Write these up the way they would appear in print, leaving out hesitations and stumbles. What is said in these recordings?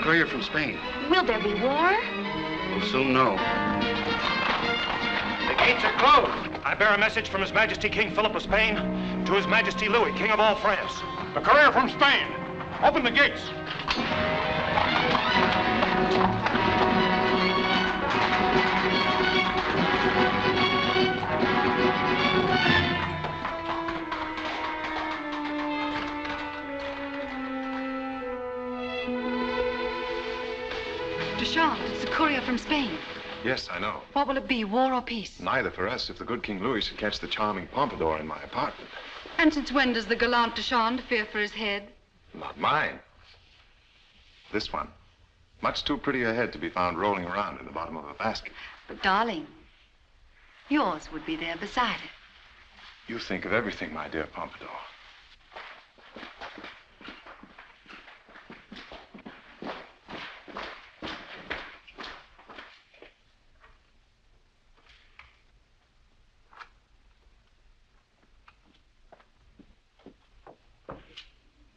courier from Spain. Will there be war? We'll soon know. The gates are closed. I bear a message from His Majesty King Philip of Spain to His Majesty Louis, King of all France. The courier from Spain. Open the gates. 𝙁𝙪𝙡𝙡, it's the courier from Spain. Yes, I know. What will it be, war or peace? Neither for us if the good King Louis should catch the charming Pompadour in my apartment. And since when does the gallant 𝙁𝙯 fear for his head? Not mine. This one. Much too pretty a head to be found rolling around in the bottom of a basket. But, darling, yours would be there beside it. You think of everything, my dear Pompadour.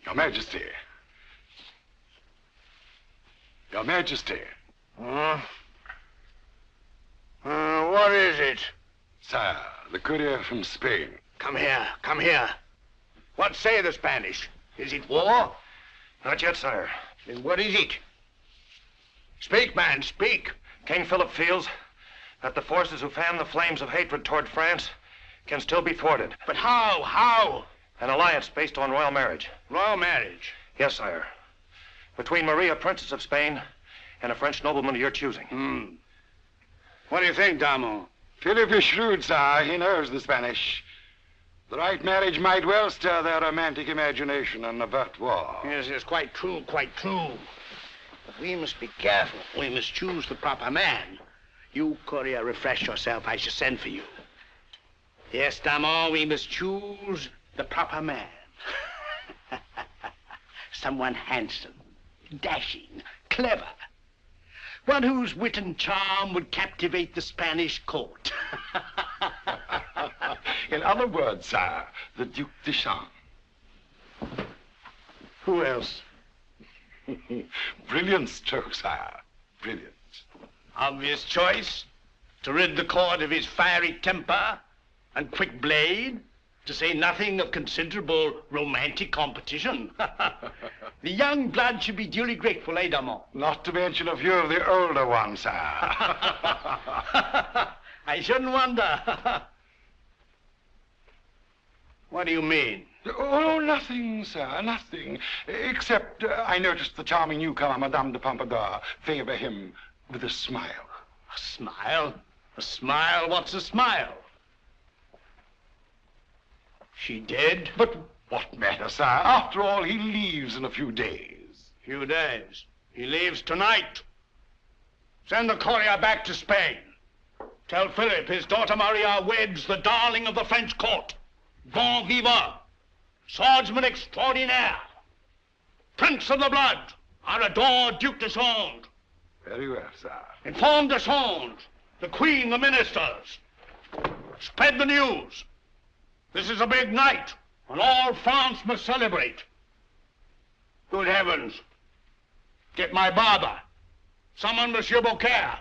Your Majesty. Your Majesty. What is it? Sire, the courier from Spain. Come here, come here. What say the Spanish? Is it war? Not yet, sire. Then what is it? Speak, man, speak. King Philip feels that the forces who fan the flames of hatred toward France can still be thwarted. But how? How? An alliance based on royal marriage. Royal marriage? Yes, sire. Between Maria, Princess of Spain, and a French nobleman of your choosing. What do you think, Damo? Philip is shrewd, sire. He knows the Spanish. The right marriage might well stir their romantic imagination and avert war. Yes, it's quite true, quite true. But we must be careful. We must choose the proper man. You, courier, refresh yourself. I shall send for you. Yes, Damo, we must choose the proper man. Someone handsome, dashing, clever. One whose wit and charm would captivate the Spanish court. In other words, sire, the Duc de Champ. Who else? Brilliant stroke, sire. Brilliant. Obvious choice. To rid the court of his fiery temper and quick blade. To say nothing of considerable romantic competition. The young blood should be duly grateful, eh, Damon? Not to mention a few of the older ones, sire. I shouldn't wonder. What do you mean? Oh, nothing, sir, nothing. Except I noticed the charming newcomer, Madame de Pompadour, favor him with a smile. A smile? A smile? What's a smile? She dead? But what matter, sir? After all, he leaves in a few days. Few days? He leaves tonight. Send the courier back to Spain. Tell Philip his daughter Maria weds the darling of the French court. Bon vivant. Swordsman extraordinaire. Prince of the blood. Our adored Duc de Champ. Very well, sir. Inform de Champ, the Queen, the ministers. Spread the news. This is a big night, and all France must celebrate. Good heavens. Get my barber. Summon Monsieur Beaucaire.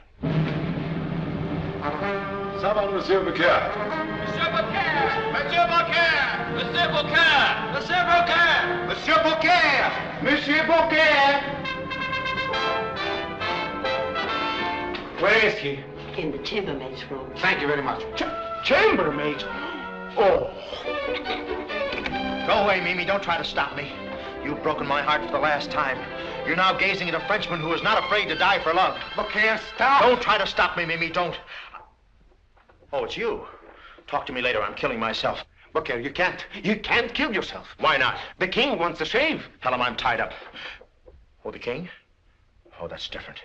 Summon Monsieur Beaucaire. Monsieur Beaucaire! Monsieur Beaucaire! Monsieur Beaucaire! Monsieur Beaucaire! Monsieur Beaucaire! Monsieur Beaucaire! Where is he? In the chambermaid's room. Thank you very much. Chambermaid? Oh. Go away, Mimi. Don't try to stop me. You've broken my heart for the last time. You're now gazing at a Frenchman who is not afraid to die for love. Beaucaire, stop! Don't try to stop me, Mimi. Don't. Oh, it's you. Talk to me later. I'm killing myself. Beaucaire, you can't. You can't kill yourself. Why not? The king wants to shave. Tell him I'm tied up. Oh, the king? Oh, that's different.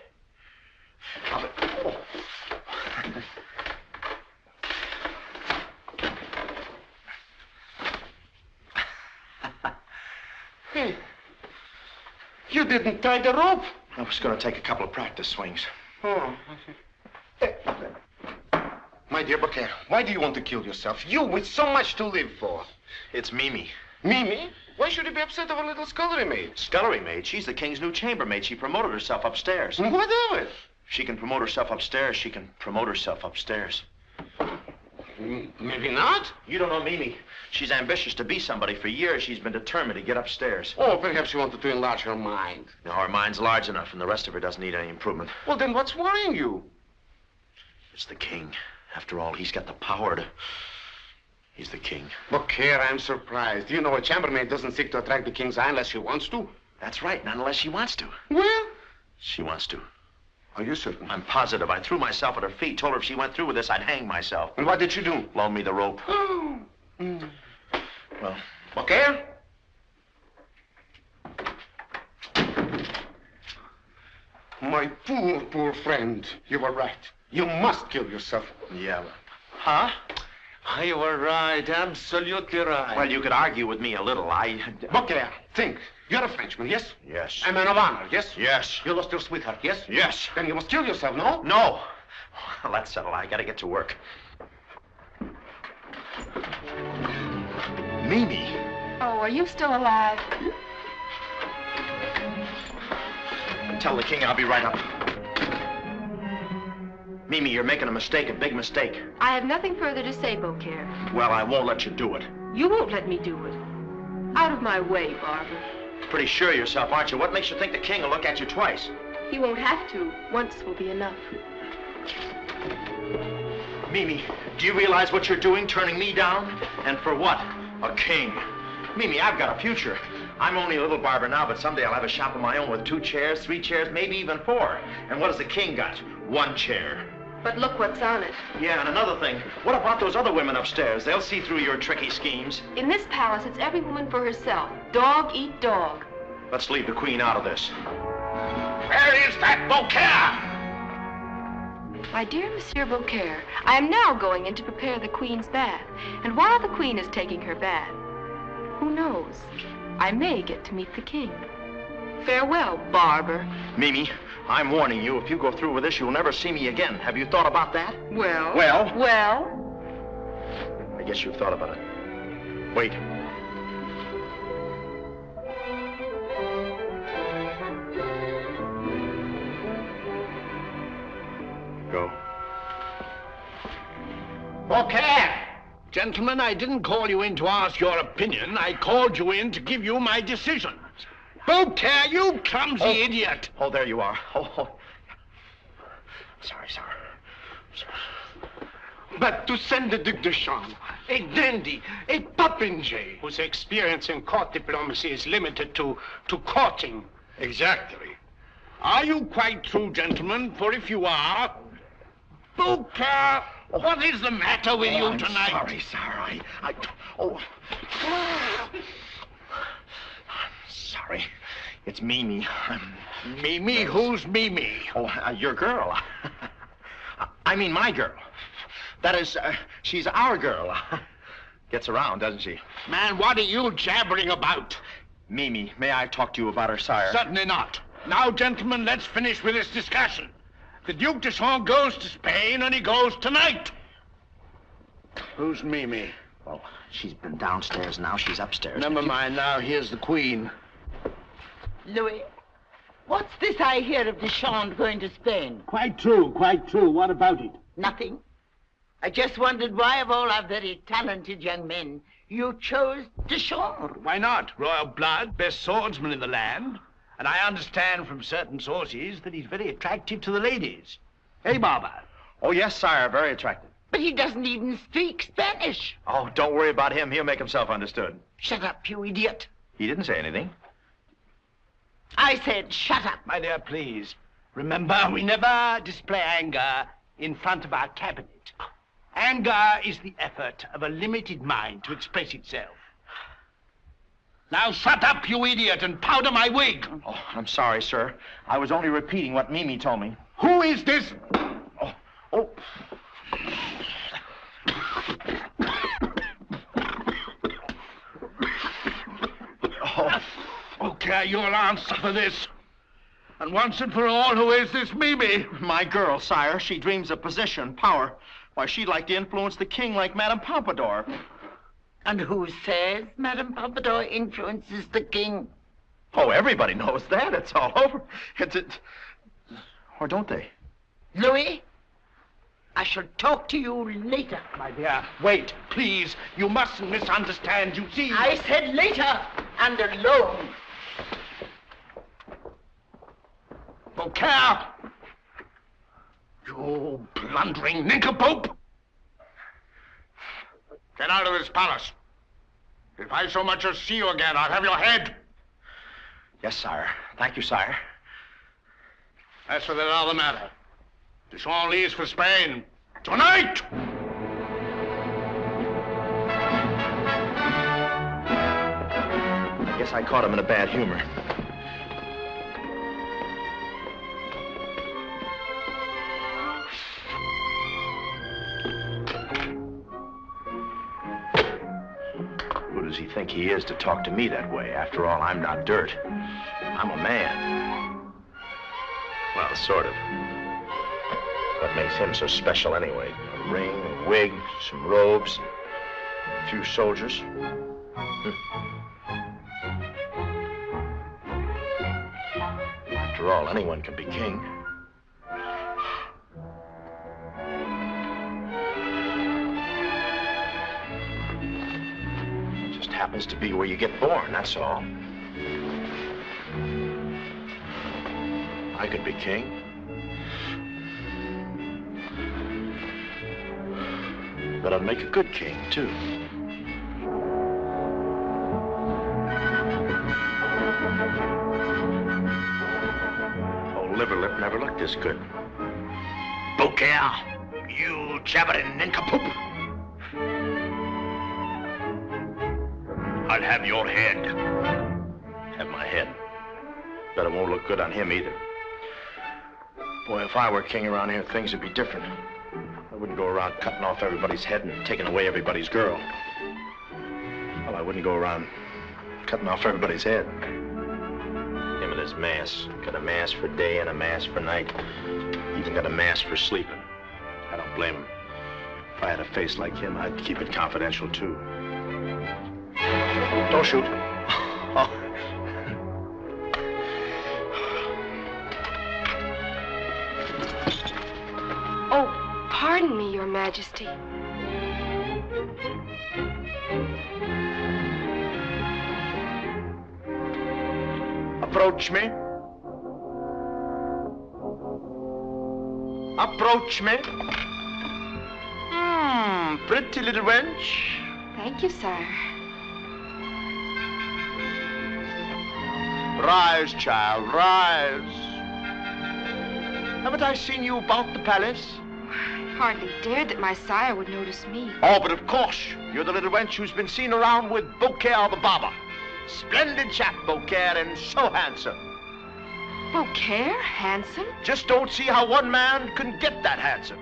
Hey, you didn't tie the rope. I was going to take a couple of practice swings. Oh. My dear Beaucaire, why do you want to kill yourself? You with so much to live for. It's Mimi. Mimi? Why should he be upset over a little scullery maid? Scullery maid? She's the king's new chambermaid. She promoted herself upstairs. What of it? She can promote herself upstairs. She can promote herself upstairs. Maybe not. You don't know Mimi. She's ambitious to be somebody. For years, she's been determined to get upstairs. Oh, perhaps she wanted to enlarge her mind. No, her mind's large enough, and the rest of her doesn't need any improvement. Well, then what's worrying you? It's the king. After all, he's got the power to... He's the king. Beaucaire, I'm surprised. You know, a chambermaid doesn't seek to attract the king's eye unless she wants to. That's right, not unless she wants to. Well? She wants to. Are you certain? I'm positive. I threw myself at her feet, told her if she went through with this, I'd hang myself. And what did you do? Loan me the rope. Oh. Well, Beaucaire? My poor, poor friend. You were right. You must kill yourself. yeah. Huh? You were right. Absolutely right. Well, you could argue with me a little. Beaucaire, think. You're a Frenchman, yes? Yes. A man of honor, yes? Yes. You lost your sweetheart, yes? Yes. Then you must kill yourself, no? No. Well, that's settled. I gotta get to work. Mimi. Oh, are you still alive? Tell the king I'll be right up. Mimi, you're making a mistake, a big mistake. I have nothing further to say, Beaucaire. Well, I won't let you do it. You won't let me do it. Out of my way, Barber. Pretty sure of yourself, aren't you? What makes you think the king will look at you twice? He won't have to. Once will be enough. Mimi, do you realize what you're doing, turning me down? And for what? A king. Mimi, I've got a future. I'm only a little barber now, but someday I'll have a shop of my own with 2 chairs, 3 chairs, maybe even 4. And what has the king got? 1 chair. But look what's on it. Yeah, and another thing. What about those other women upstairs? They'll see through your tricky schemes. In this palace, it's every woman for herself. Dog eat dog. Let's leave the queen out of this. Where is that Beaucaire? My dear Monsieur Beaucaire, I am now going in to prepare the queen's bath. And while the queen is taking her bath, who knows? I may get to meet the king. Farewell, Barber. Mimi, I'm warning you, if you go through with this, you'll never see me again. Have you thought about that? Well? Well? Well? I guess you've thought about it. Wait. Go. Beaucaire! Gentlemen, I didn't call you in to ask your opinion. I called you in to give you my decision. Beaucaire, you clumsy idiot! Oh, there you are. Oh. Sorry. But to send the Duc de Chambre, a dandy, a popinjay, Whose experience in court diplomacy is limited to courting. Exactly. Are you quite through, gentlemen? For if you are... Beaucaire, what is the matter with you tonight? Sorry. Sorry. It's Mimi. Mimi? Who's Mimi? Oh, your girl. I mean my girl. That is, she's our girl. Gets around, doesn't she? Man, what are you jabbering about? Mimi, may I talk to you about her, sire? Certainly not. Now, gentlemen, let's finish with this discussion. The Duc de Chambre goes to Spain, and he goes tonight. Who's Mimi? Well, she's been downstairs now. She's upstairs. Never mind now. Here's the queen. Louis, what's this I hear of Deschamps going to Spain? Quite true. What about it? Nothing. I just wondered why, of all our very talented young men, you chose Deschamps. Why not? Royal blood, best swordsman in the land. And I understand from certain sources that he's very attractive to the ladies. Hey, Barber? Oh, yes, sire. Very attractive. But he doesn't even speak Spanish. Oh, don't worry about him. He'll make himself understood. Shut up, you idiot. He didn't say anything. I said shut up. My dear, please. Remember, we never display anger in front of our cabinet. Anger is the effort of a limited mind to express itself. Now shut up, you idiot, and powder my wig. Oh, I'm sorry, sir. I was only repeating what Mimi told me. Who is this? Oh. Okay, you'll answer for this. And once and for all, who is this Mimi? My girl, sire. She dreams of position, power. Why, she'd like to influence the king like Madame Pompadour. And who says Madame Pompadour influences the king? Oh, everybody knows that. It's all over. Or don't they? Louis, I shall talk to you later. My dear, wait, please. You mustn't misunderstand, you see. I said later, and alone. Beaucaire! You blundering nincompoop! Get out of this palace. If I so much as see you again, I'll have your head. Yes, sire. Thank you, sire. As for that other matter, Deschamps leaves for Spain tonight! I guess I caught him in a bad humor. Who does he think he is to talk to me that way? After all, I'm not dirt. I'm a man. Well, sort of. What makes him so special anyway? A ring, a wig, some robes, a few soldiers. After all, anyone can be king. Just happens to be where you get born, that's all. I could be king. But I'd make a good king, too. Old Liverlip never looked this good. Beaucaire, you jabbering nincompoop! I'll have your head. Have my head. But it won't look good on him either. Boy, if I were king around here, things would be different. I wouldn't go around cutting off everybody's head and taking away everybody's girl. Well, I wouldn't go around cutting off everybody's head. Him and his mask. Got a mask for day and a mask for night. Even got a mask for sleeping. I don't blame him. If I had a face like him, I'd keep it confidential, too. Don't shoot. Oh, pardon me, Your Majesty. Approach me. Approach me. Pretty little wench. Thank you, sire. Rise, child, rise. Haven't I seen you about the palace? I hardly dared that my sire would notice me. Oh, but of course. You're the little wench who's been seen around with Beaucaire the barber. Splendid chap, Beaucaire, and so handsome. Beaucaire? Handsome? Just don't see how one man can get that handsome.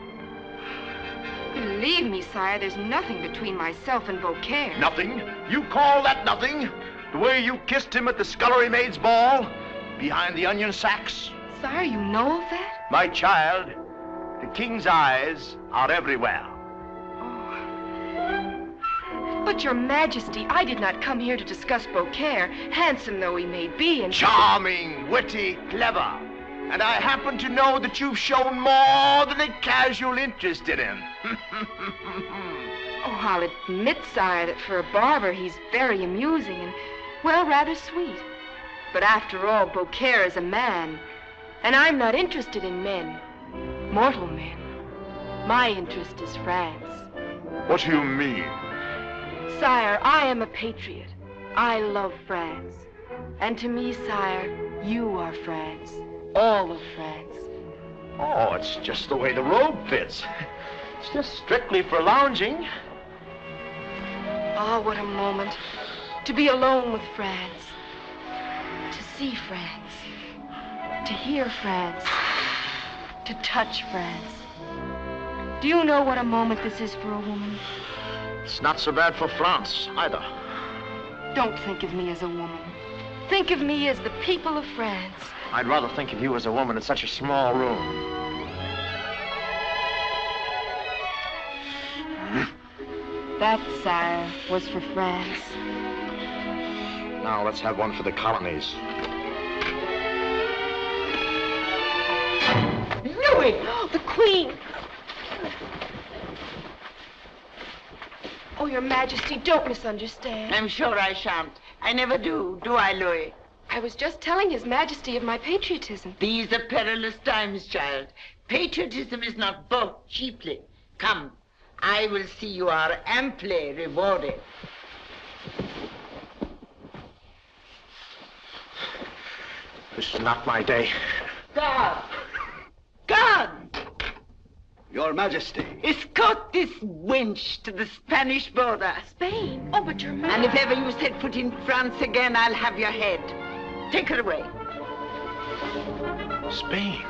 Believe me, sire, there's nothing between myself and Beaucaire. Nothing? You call that nothing? The way you kissed him at the scullery maid's ball? Behind the onion sacks? Sire, you know of that? My child, the king's eyes are everywhere. Oh. But, Your Majesty, I did not come here to discuss Beaucaire, handsome though he may be, and... Charming, witty, clever. And I happen to know that you've shown more than a casual interest in him. Oh, I'll admit, sire, that for a barber, he's very amusing and, well, rather sweet. But after all, Beaucaire is a man, and I'm not interested in men, mortal men. My interest is France. What do you mean? Sire, I am a patriot. I love France. And to me, sire, you are France. All of France. Oh, it's just the way the robe fits. It's just strictly for lounging. Ah, what a moment. To be alone with France. To see France. To hear France. To touch France. Do you know what a moment this is for a woman? It's not so bad for France, either. Don't think of me as a woman. Think of me as the people of France. I'd rather think of you as a woman in such a small room. That, sire, was for France. Now let's have one for the colonies. Louis! The Queen! Oh, Your Majesty, don't misunderstand. I'm sure I shan't. I never do I, Louis? I was just telling His Majesty of my patriotism. These are perilous times, child. Patriotism is not bought cheaply. Come, I will see you are amply rewarded. This is not my day. God! God! Your Majesty. Escort this wench to the Spanish border. Spain? Oh, but Your And if ever you set foot in France again, I'll have your head. Take her away. Spain?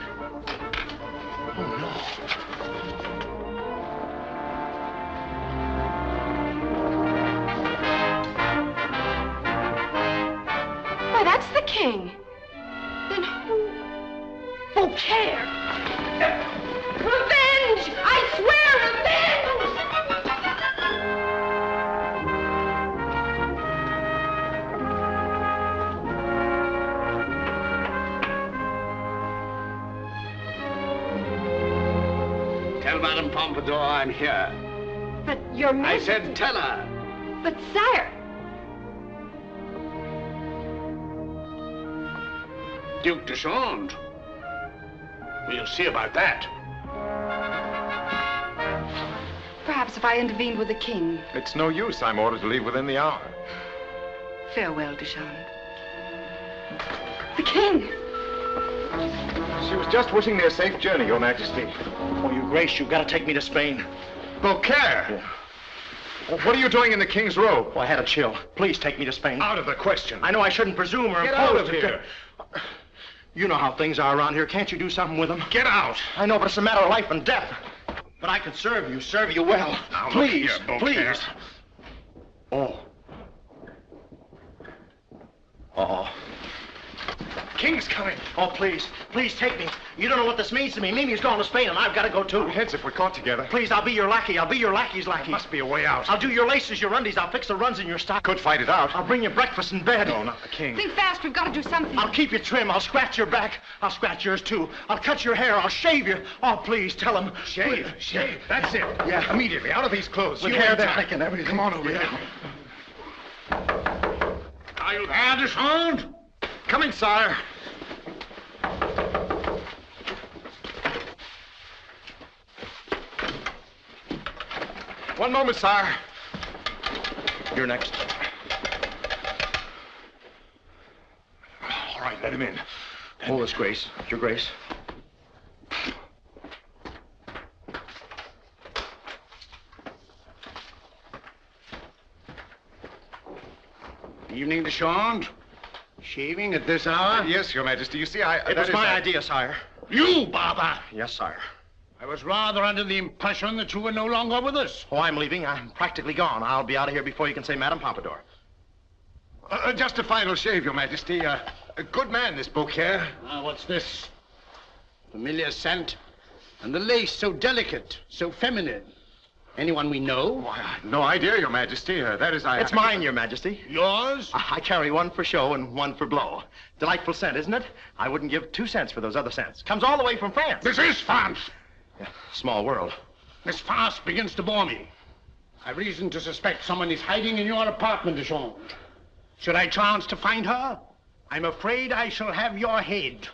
Oh, no. Why, that's the king. Then who? Beaucaire! Revenge! I swear revenge! Tell Madame Pompadour I'm here. But Your I Majesty... said tell her. But, sire... Duke de 𝙁𝙯. We'll see about that. Perhaps if I intervened with the king. It's no use. I'm ordered to leave within the hour. Farewell, de 𝙁𝙯. The king! She was just wishing me a safe journey, Your Majesty. Oh, Your Grace, you've got to take me to Spain. Beaucaire! Yeah. What are you doing in the king's robe? Oh, I had a chill. Please take me to Spain. Out of the question. I know I shouldn't presume or Get impose. out of here. You know how things are around here. Can't you do something with them? Get out. I know, but it's a matter of life and death. But I could serve you well. Now, look please, here, Beaucaire. please. Oh. Oh. King's coming. Oh, please, please take me. You don't know what this means to me. Mimi's going to Spain, and I've got to go too. Our heads if we're caught together. Please, I'll be your lackey. I'll be your lackey's lackey. There must be a way out. I'll do your laces, your undies. I'll fix the runs in your stock. Could fight it out. I'll bring you breakfast in bed. No, not the king. Think fast, we've got to do something. I'll keep you trim. I'll scratch your back. I'll scratch yours too. I'll cut your hair. I'll shave you. Oh, please, tell him. Shave, Please. shave. That's it. Yeah. Immediately, out of these clothes. With You hair and there. tonic and everything. Come on over here. Are you there, de 𝙁𝙯? Coming, sire. One moment, sire. You're next. All right, let him in. Hold this, Grace. Your Grace. Evening, de 𝙁𝙯. Shaving at this hour? Yes, Your Majesty. You see, It was my idea, sire. You, barber! Yes, sire. I was rather under the impression that you were no longer with us. Oh, I'm leaving. I'm practically gone. I'll be out of here before you can say Madame Pompadour. Just a final shave, Your Majesty. A good man, this Beaucaire. What's this? Familiar scent. And the lace so delicate, so feminine. Anyone we know? Why, I've no idea, Your Majesty. That is, It's mine, Your Majesty. Yours? I carry one for show and one for blow. Delightful scent, isn't it? I wouldn't give 2 cents for those other scents. Comes all the way from France. This is France. Yeah, small world. This farce begins to bore me. I've reason to suspect someone is hiding in your apartment, de 𝙁𝙯. Should I chance to find her, I'm afraid I shall have your head.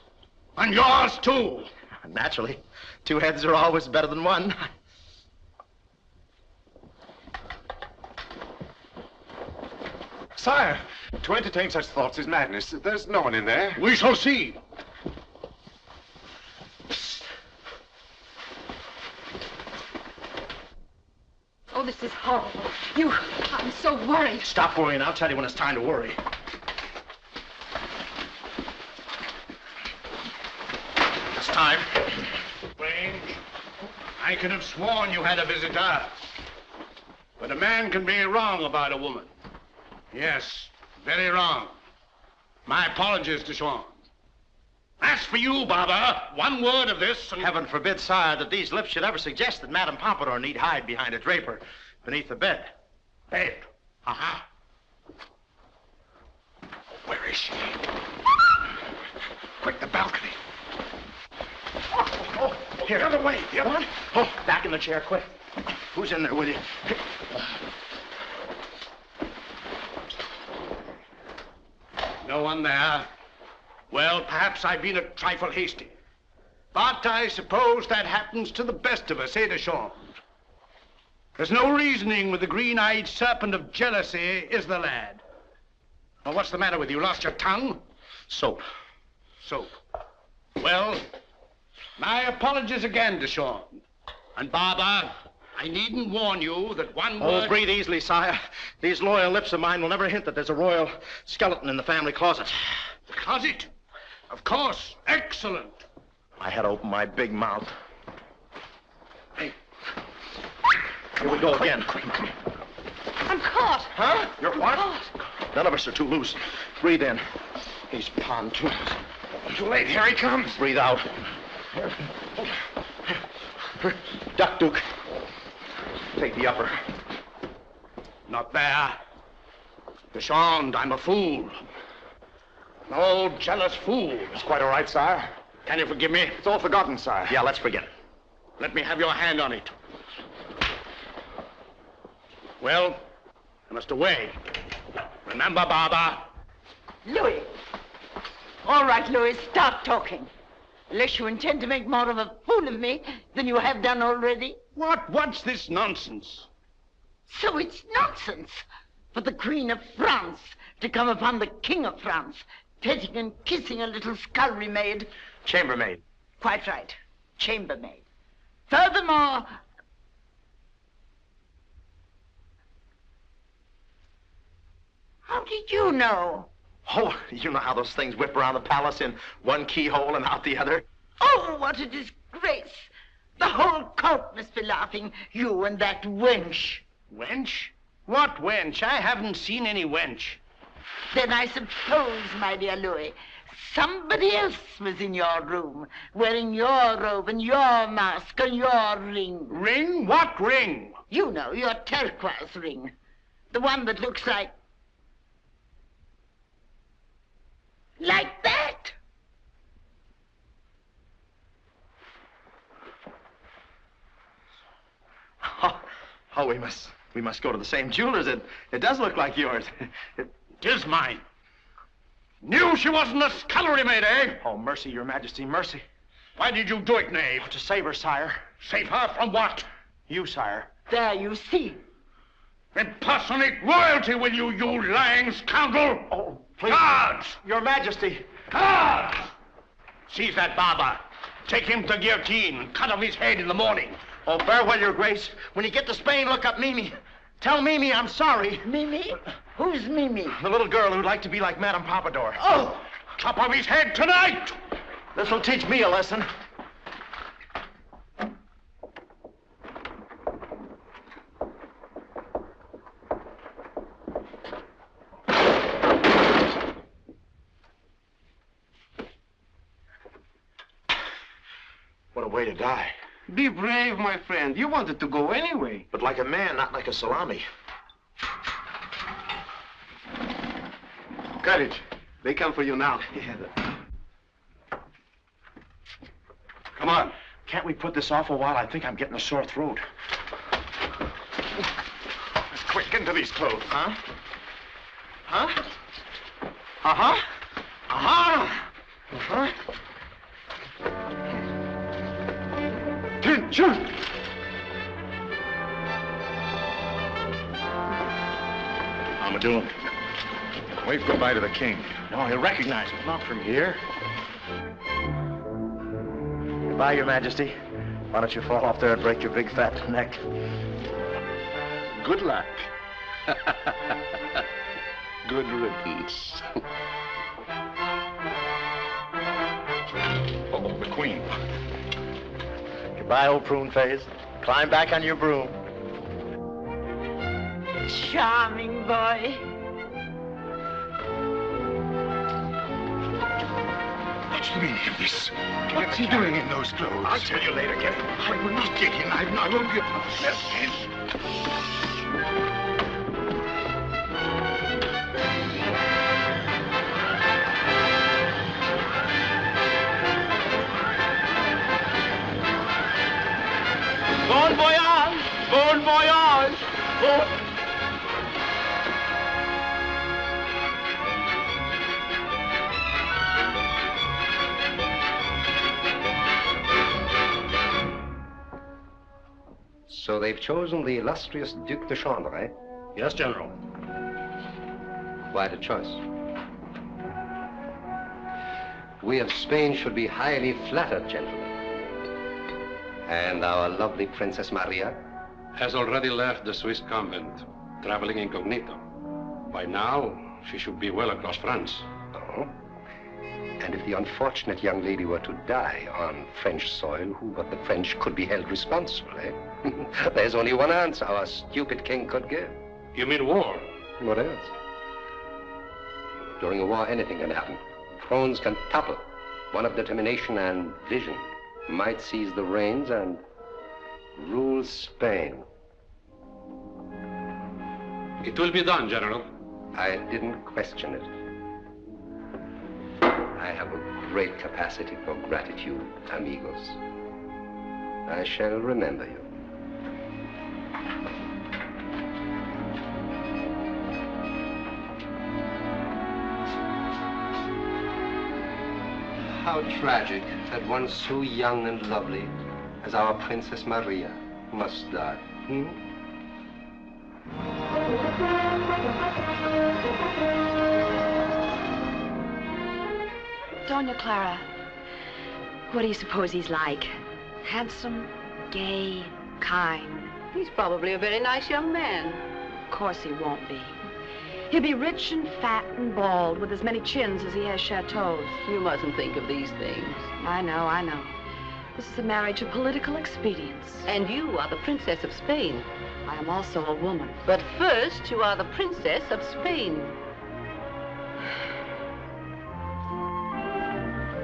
And yours, too. Naturally. 2 heads are always better than one. Sire, to entertain such thoughts is madness. There's no one in there. We shall see. Oh, this is horrible. I'm so worried. Stop worrying. I'll tell you when it's time to worry. It's time. Strange. I could have sworn you had a visitor. But a man can be wrong about a woman. Yes, very wrong. My apologies, de 𝙁𝙯. As for you, barber, one word of this and... Heaven forbid, sire, that these lips should ever suggest that Madame Pompadour need hide behind a draper beneath the bed. Bed. Uh-huh. Where is she? Quick, the balcony. Here. The other way. The other What? Oh, back in the chair, quick. Who's in there with you? No one there. Well, perhaps I've been a trifle hasty. But I suppose that happens to the best of us, eh, Deschamps? There's no reasoning with the green-eyed serpent of jealousy, is there, lad? Well, what's the matter with you? Lost your tongue? Soap. Soap. Well, my apologies again, Deschamps. And, Barber, I needn't warn you that one word... Oh, breathe easily, sire. These loyal lips of mine will never hint that there's a royal skeleton in the family closet. The closet? Of course. Excellent. I had to open my big mouth. Hey. Here we go again. I'm caught. Huh? You're what? Caught. None of us are too loose. Breathe in. These pontoons. Too late. Here he comes. Breathe out. Duck, Duke. Take the upper. Not there. Deschamps, I'm a fool. An old jealous fool. It's quite all right, sire. Can you forgive me? It's all forgotten, sire. Yeah, let's forget it. Let me have your hand on it. Well, I must away. Remember, Barber. Louis. All right, Louis, start talking. Unless you intend to make more of a fool of me than you have done already. What's this nonsense? So it's nonsense for the Queen of France to come upon the King of France, petting and kissing a little scullery maid. Chambermaid. Quite right, chambermaid. Furthermore... How did you know? Oh, you know how those things whip around the palace in one keyhole and out the other? Oh, what a disgrace! The whole court must be laughing, you and that wench. Wench? What wench? I haven't seen any wench. Then I suppose, my dear Louis, somebody else was in your room, wearing your robe and your mask and your ring. Ring? What ring? You know, your turquoise ring. The one that looks like that. Oh, we must go to the same jeweler's. It does look like yours. It is mine. Knew she wasn't a scullery maid, eh? Oh, mercy, your majesty, mercy. Why did you do it, knave? To save her, sire. Save her from what? You, sire. There, you see. Impersonate royalty, will you, you lying scoundrel? Oh, please. Guards! Your majesty. Guards! Seize that barber. Take him to the guillotine and cut off his head in the morning. Oh, farewell, your grace. When you get to Spain, look up Mimi. Tell Mimi I'm sorry. Mimi? Who's Mimi? The little girl who'd like to be like Madame Pompadour. Oh! Chop off his head tonight! This'll teach me a lesson. What a way to die. Be brave, my friend. You wanted to go anyway. But like a man, not like a salami. Courage. They come for you now. Come on. Can't we put this off a while? I think I'm getting a sore throat. Quick, into these clothes. Huh? Huh? Uh-huh. Uh-huh. Uh-huh. Attention! How am I doing? Wave goodbye to the king. No, he'll recognize me. Not from here. Goodbye, your majesty. Why don't you fall off there and break your big fat neck? Good luck. Good riddance. Oh, the queen. Goodbye, old prune face. Climb back on your broom. Charming boy. What's the meaning of this? What's he doing in those clothes? I'll tell you later, get him. I will not get him. I won't be a Bon voyage! Bon voyage! Bon... So they've chosen the illustrious Duc de Ch eh? Yes, General. Quite a choice. We of Spain should be highly flattered, gentlemen. And our lovely Princess Maria? Has already left the Swiss convent, traveling incognito. By now, she should be well across France. Oh? And if the unfortunate young lady were to die on French soil, who but the French could be held responsible, eh? There's only one answer our stupid king could give. You mean war? What else? During a war, anything can happen. Thrones can topple. One of determination and vision might seize the reins and rule Spain. It will be done, General. I didn't question it. I have a great capacity for gratitude, amigos. I shall remember you. How tragic that one so young and lovely as our Princess Maria must die. Dona Clara, what do you suppose he's like? Handsome, gay, kind? He's probably a very nice young man. Of course he won't be. He'll be rich and fat and bald with as many chins as he has chateaus. You mustn't think of these things. I know, I know. This is a marriage of political expedience. And you are the Princess of Spain. I am also a woman. But first, you are the Princess of Spain.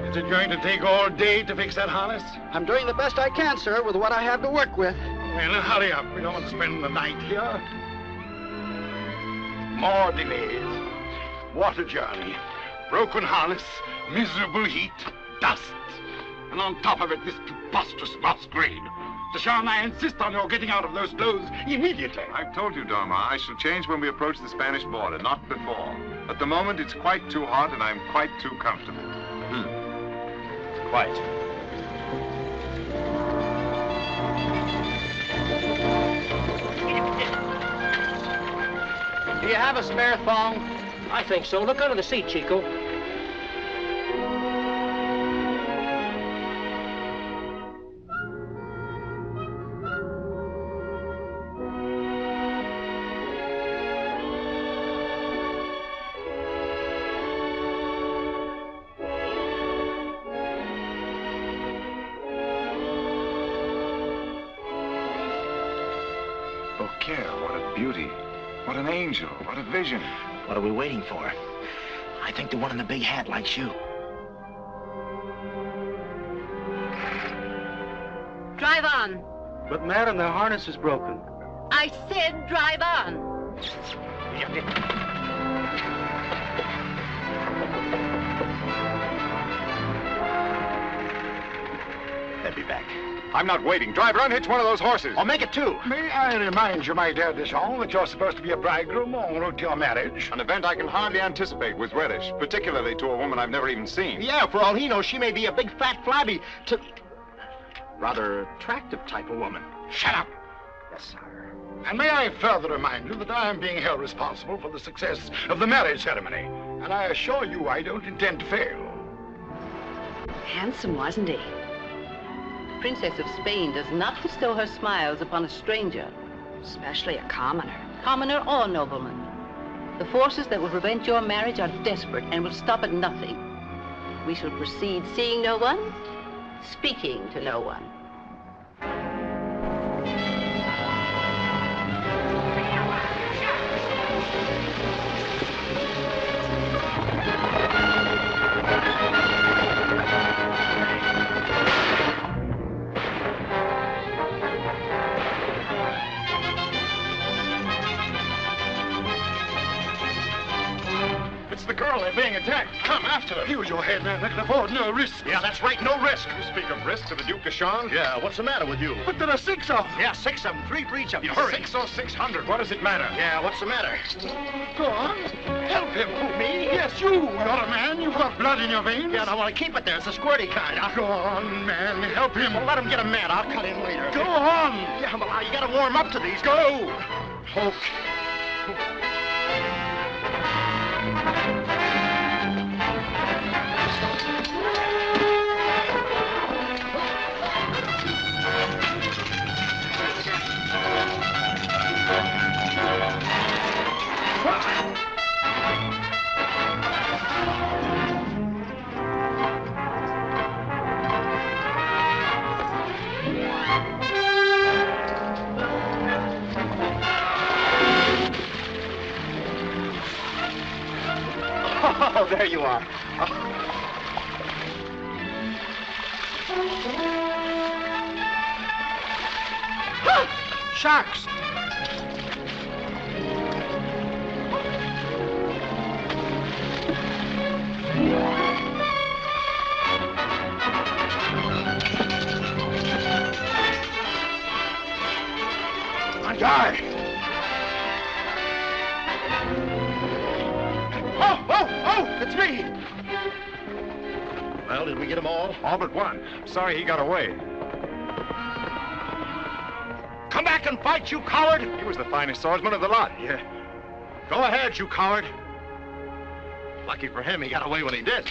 Is it going to take all day to fix that harness? I'm doing the best I can, sir, with what I have to work with. Well, hurry up. We don't want to spend the night here. More delays. What a journey. Broken harness, miserable heat, dust. And on top of it, this preposterous masquerade. Deshawn, I insist on your getting out of those clothes immediately. I've told you, Dorma, I shall change when we approach the Spanish border, not before. At the moment, it's quite too hot and I'm quite too comfortable. Quite. Do you have a spare thong? I think so. Look under the seat, Chico. Beaucaire, what a beauty. What an angel. What a vision. What are we waiting for? I think the one in the big hat likes you. Drive on. But, madam, the harness is broken. I said drive on. They'll be back. I'm not waiting. Driver, unhitch one of those horses. I'll make it two. May I remind you, my dear Deschamps, that you're supposed to be a bridegroom en route to your marriage? An event I can hardly anticipate with Reddish, particularly to a woman I've never even seen. Yeah, for all he knows, she may be a big, fat, flabby, rather attractive type of woman. Shut up. Yes, sir. And may I further remind you that I am being held responsible for the success of the marriage ceremony. And I assure you I don't intend to fail. Handsome, wasn't he? Princess of Spain does not bestow her smiles upon a stranger. Especially a commoner. Commoner or nobleman. The forces that will prevent your marriage are desperate and will stop at nothing. We shall proceed seeing no one, speaking to no one. the girl. They're being attacked. Come after them. Use your head, man. I can afford no risk. Yeah, that's right, no risk. You speak of risk to the Duke de Charme? Yeah, what's the matter with you? But there are 6 of them. Yeah, 6 of them, 3 for each of you. Hurry. 6 or 600, what does it matter? Yeah, what's the matter? Go on. Help him. Who, me? Yes, you. You're a man. You've got blood in your veins. Yeah, I want to keep it there. It's the squirty kind. Go on, man. Help him. Well, let him get a man. I'll cut in later. Go on. Yeah, well, you got to warm up to these. Go. Okay. Oh, there you are. Sharks. My God. Oh, it's me. Well, did we get them all? All but one. Sorry he got away. Come back and fight, you coward! He was the finest swordsman of the lot. Yeah. Go ahead, you coward. Lucky for him, he got away when he did.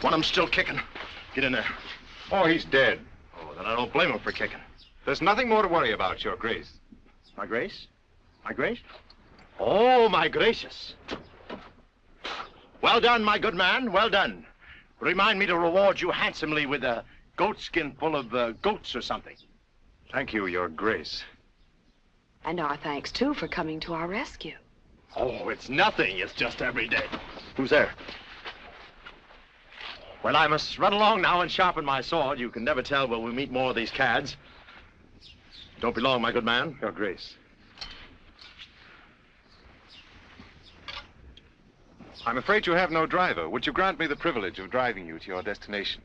One of them's still kicking. Get in there. Oh, he's dead. Oh, then I don't blame him for kicking. There's nothing more to worry about, Your Grace. My Grace? My Grace? Oh, my gracious. Well done, my good man, well done. Remind me to reward you handsomely with a goat skin full of goats or something. Thank you, Your Grace. And our thanks, too, for coming to our rescue. Oh, it's nothing. It's just every day. Who's there? Well, I must run along now and sharpen my sword. You can never tell when we meet more of these cads. Don't be long, my good man. Your Grace. I'm afraid you have no driver. Would you grant me the privilege of driving you to your destination?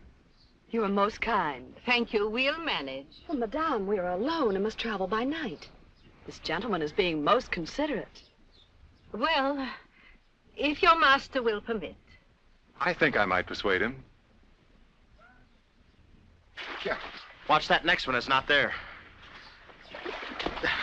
You are most kind. Thank you. We'll manage. Well, Madame, we are alone and must travel by night. This gentleman is being most considerate. Well, if your master will permit. I think I might persuade him. Yeah. Watch that next one. It's not there.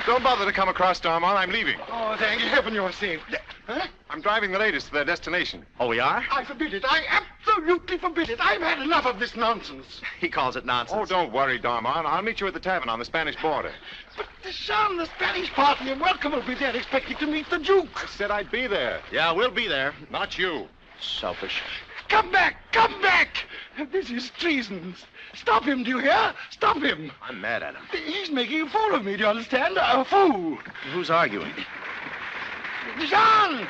Don't bother to come across, Darmon. I'm leaving. Oh, thank heaven you're safe. Huh? I'm driving the ladies to their destination. Oh, we are? I forbid it. I absolutely forbid it. I've had enough of this nonsense. He calls it nonsense. Oh, don't worry, Darmon. I'll meet you at the tavern on the Spanish border. But Deschamps, the Spanish party and welcome will be there expecting to meet the Duke. I said I'd be there. Yeah, we'll be there. Not you. Selfish. Come back! Come back! This is treason. Stop him, do you hear? Stop him. I'm mad at him. He's making a fool of me, do you understand? A fool. Who's arguing? Jean!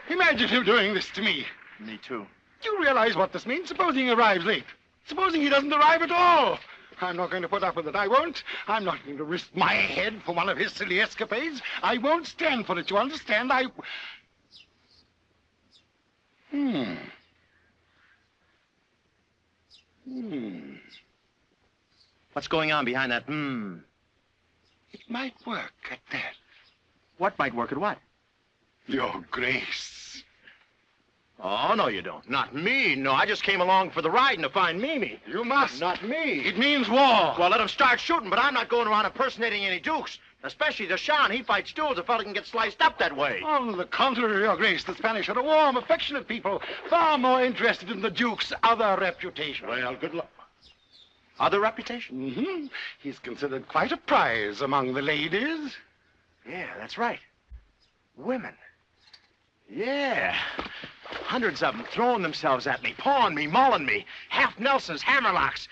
Imagine him doing this to me. Me too. Do you realize what this means? Supposing he arrives late. Supposing he doesn't arrive at all. I'm not going to put up with it. I won't. I'm not going to risk my head for one of his silly escapades. I won't stand for it, you understand? What's going on behind that It might work at that. What might work at what? Your Grace. Oh, no, you don't. Not me. No, I just came along for the ride and to find Mimi. You must. Not me. It means war. Well, let him start shooting, but I'm not going around impersonating any dukes. Especially Deschamps. He fights duels. A fella can get sliced up that way. On the contrary, Your Grace, the Spanish are a warm, affectionate people, far more interested in the Duke's other reputation. Well, good luck. Other reputation? Mm-hmm. He's considered quite a prize among the ladies. Yeah, that's right. Women. Yeah. Hundreds of them throwing themselves at me, pawing me, mauling me. Half Nelsons, hammerlocks.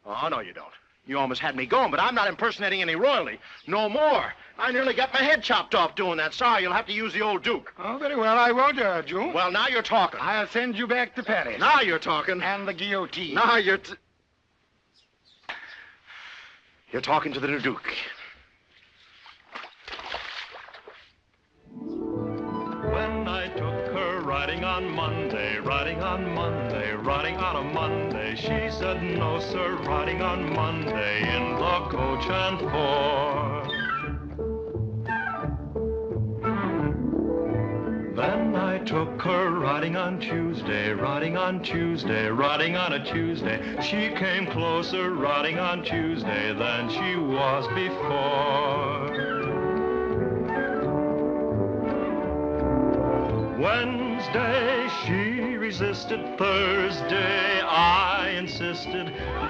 Oh, no, you don't. You almost had me going, but I'm not impersonating any royalty. No more. I nearly got my head chopped off doing that. Sorry, you'll have to use the old Duke. Oh, very well. I won't urge you. Well, now you're talking. I'll send you back to Paris. Now you're talking. And the guillotine. Now you're... You're talking to the new Duke. When I took her riding on Monday, riding on Monday, riding on a Monday, she said, no, sir, riding on Monday in the coach and four. Then I took her riding on Tuesday, riding on Tuesday, riding on a Tuesday. She came closer riding on Tuesday than she was before. Wednesday, she resisted. Thursday, I insisted.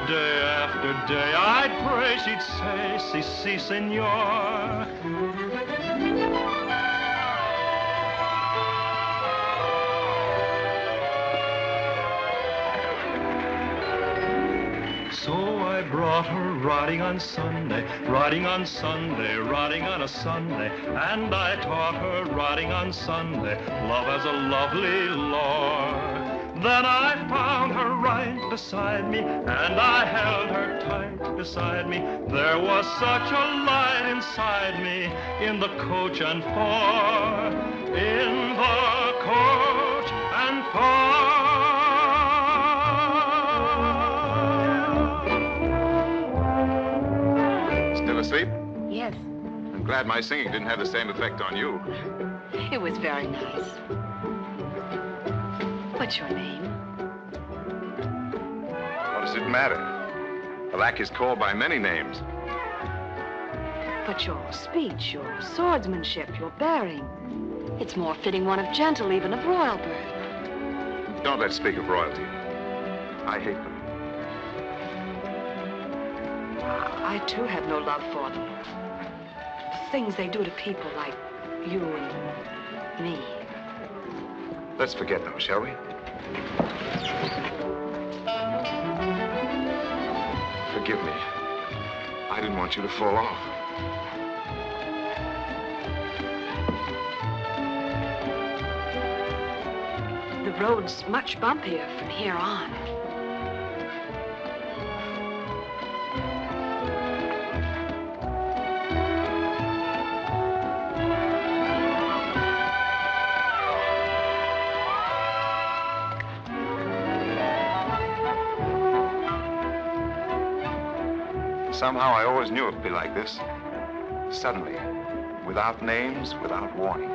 Day after day, I'd pray she'd say, si, senor. So I brought her riding on Sunday, riding on Sunday, riding on a Sunday, and I taught her riding on Sunday, love as a lovely lore. Then I found her right beside me, and I held her tight beside me. There was such a light inside me, in the coach and four, in the coach and four. Asleep? Yes. I'm glad my singing didn't have the same effect on you. It was very nice. What's your name? What does it matter? The lack is called by many names. But your speech, your swordsmanship, your bearing. It's more fitting one of gentle, even of royal birth. Don't let's speak of royalty. I hate them. I, too, have no love for them. The things they do to people like you and me. Let's forget those, shall we? Forgive me. I didn't want you to fall off. The road's much bumpier from here on. Somehow I always knew it'd be like this. Suddenly, without names, without warning.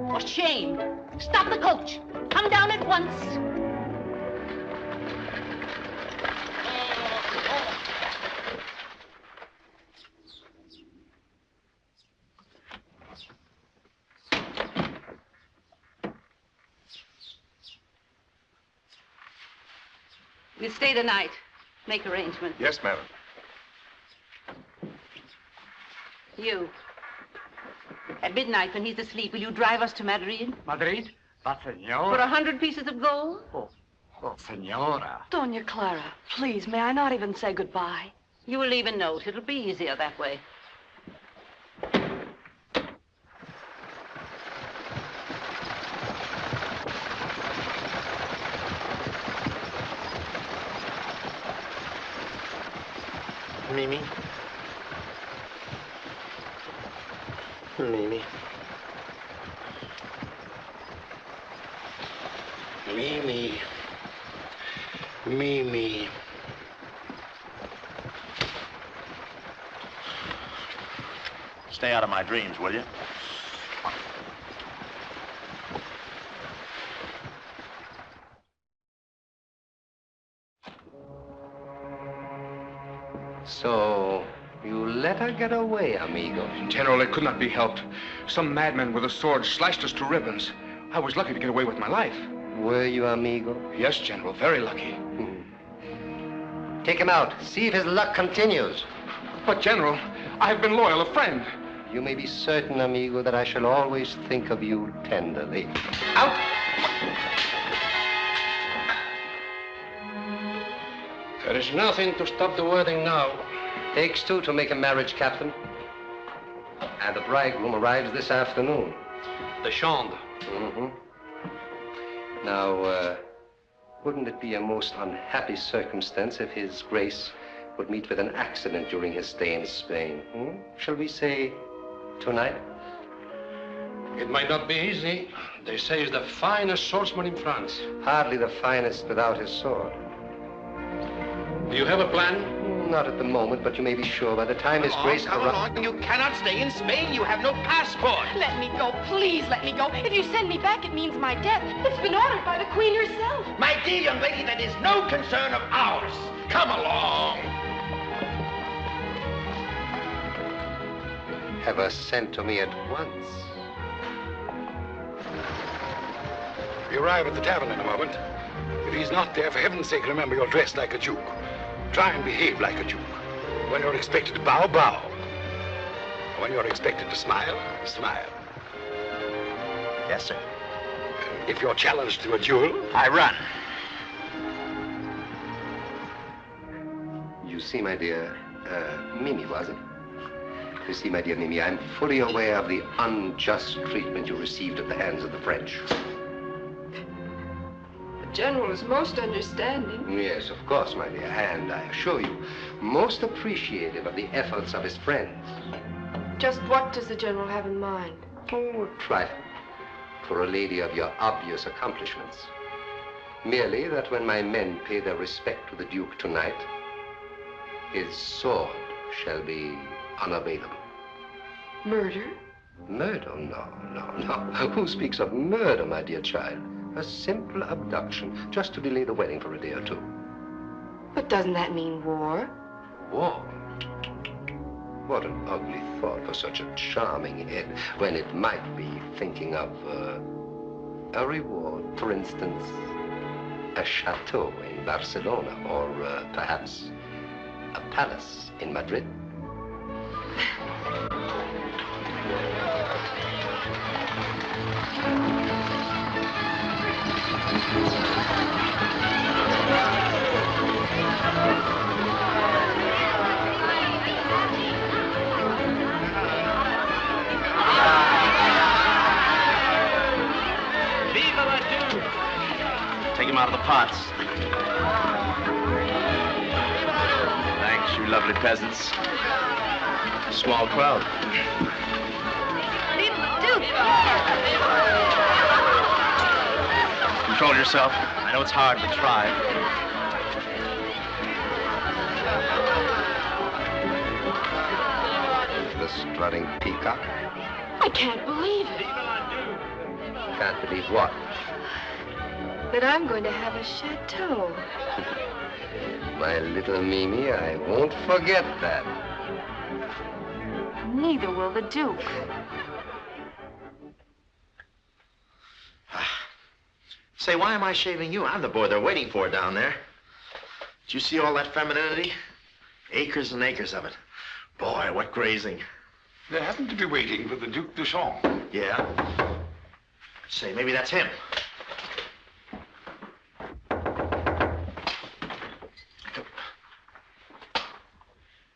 For shame! Stop the coach! Come down at once! We'll stay the night. Make arrangements. Yes, madam. You. At midnight, when he's asleep, will you drive us to Madrid? Madrid? But, For senora. 100 pieces of gold? Oh, senora. Doña Clara, please, may I not even say goodbye? You will leave a note. It'll be easier that way. Mimi. Mimi. Mimi. Mimi. Stay out of my dreams, will you? So, you let her get away, amigo. General, it could not be helped. Some madman with a sword slashed us to ribbons. I was lucky to get away with my life. Were you, amigo? Yes, General, very lucky. Take him out. See if his luck continues. But, General, I have been loyal, a friend. You may be certain, amigo, that I shall always think of you tenderly. Out! There is nothing to stop the wedding now. Takes two to make a marriage, Captain. And the bridegroom arrives this afternoon. The chambre. Mm-hmm. Now, wouldn't it be a most unhappy circumstance if His Grace would meet with an accident during his stay in Spain? Shall we say tonight? It might not be easy. They say he's the finest swordsman in France. Hardly the finest without his sword. Do you have a plan? Not at the moment, but you may be sure by the time His Grace Come along. You cannot stay in Spain. You have no passport. Let me go. Please let me go. If you send me back, it means my death. It's been ordered by the Queen herself. My dear young lady, that is no concern of ours. Come along. Have her sent to me at once. We arrive at the tavern in a moment. If he's not there, for heaven's sake, remember you're dressed like a duke. Try and behave like a duke. When you're expected to bow, bow. When you're expected to smile, smile. Yes, sir. If you're challenged to a duel, I run. You see, my dear, Mimi, was it? You see, my dear Mimi, I'm fully aware of the unjust treatment you received at the hands of the French. The General is most understanding. Yes, of course, my dear, and I assure you, most appreciative of the efforts of his friends. Just what does the General have in mind? Oh, a trifle. For a lady of your obvious accomplishments. Merely that when my men pay their respect to the Duke tonight, his sword shall be unavailable. Murder? Murder? No, no, no. Who speaks of murder, my dear child? A simple abduction, just to delay the wedding for a day or two. But doesn't that mean war? War? What an ugly thought for such a charming head, when it might be thinking of a reward. For instance, a chateau in Barcelona, or perhaps a palace in Madrid. Take him out of the pots. Thanks, you lovely peasants. Small crowd. Control yourself. I know it's hard, but try. The strutting peacock. I can't believe it. Can't believe what? That I'm going to have a chateau. My little Mimi, I won't forget that. Neither will the Duke. Say, why am I shaving you? I'm the boy they're waiting for down there. Did you see all that femininity? Acres and acres of it. Boy, what grazing. They happen to be waiting for the Duc de Champ. Yeah? Say, maybe that's him.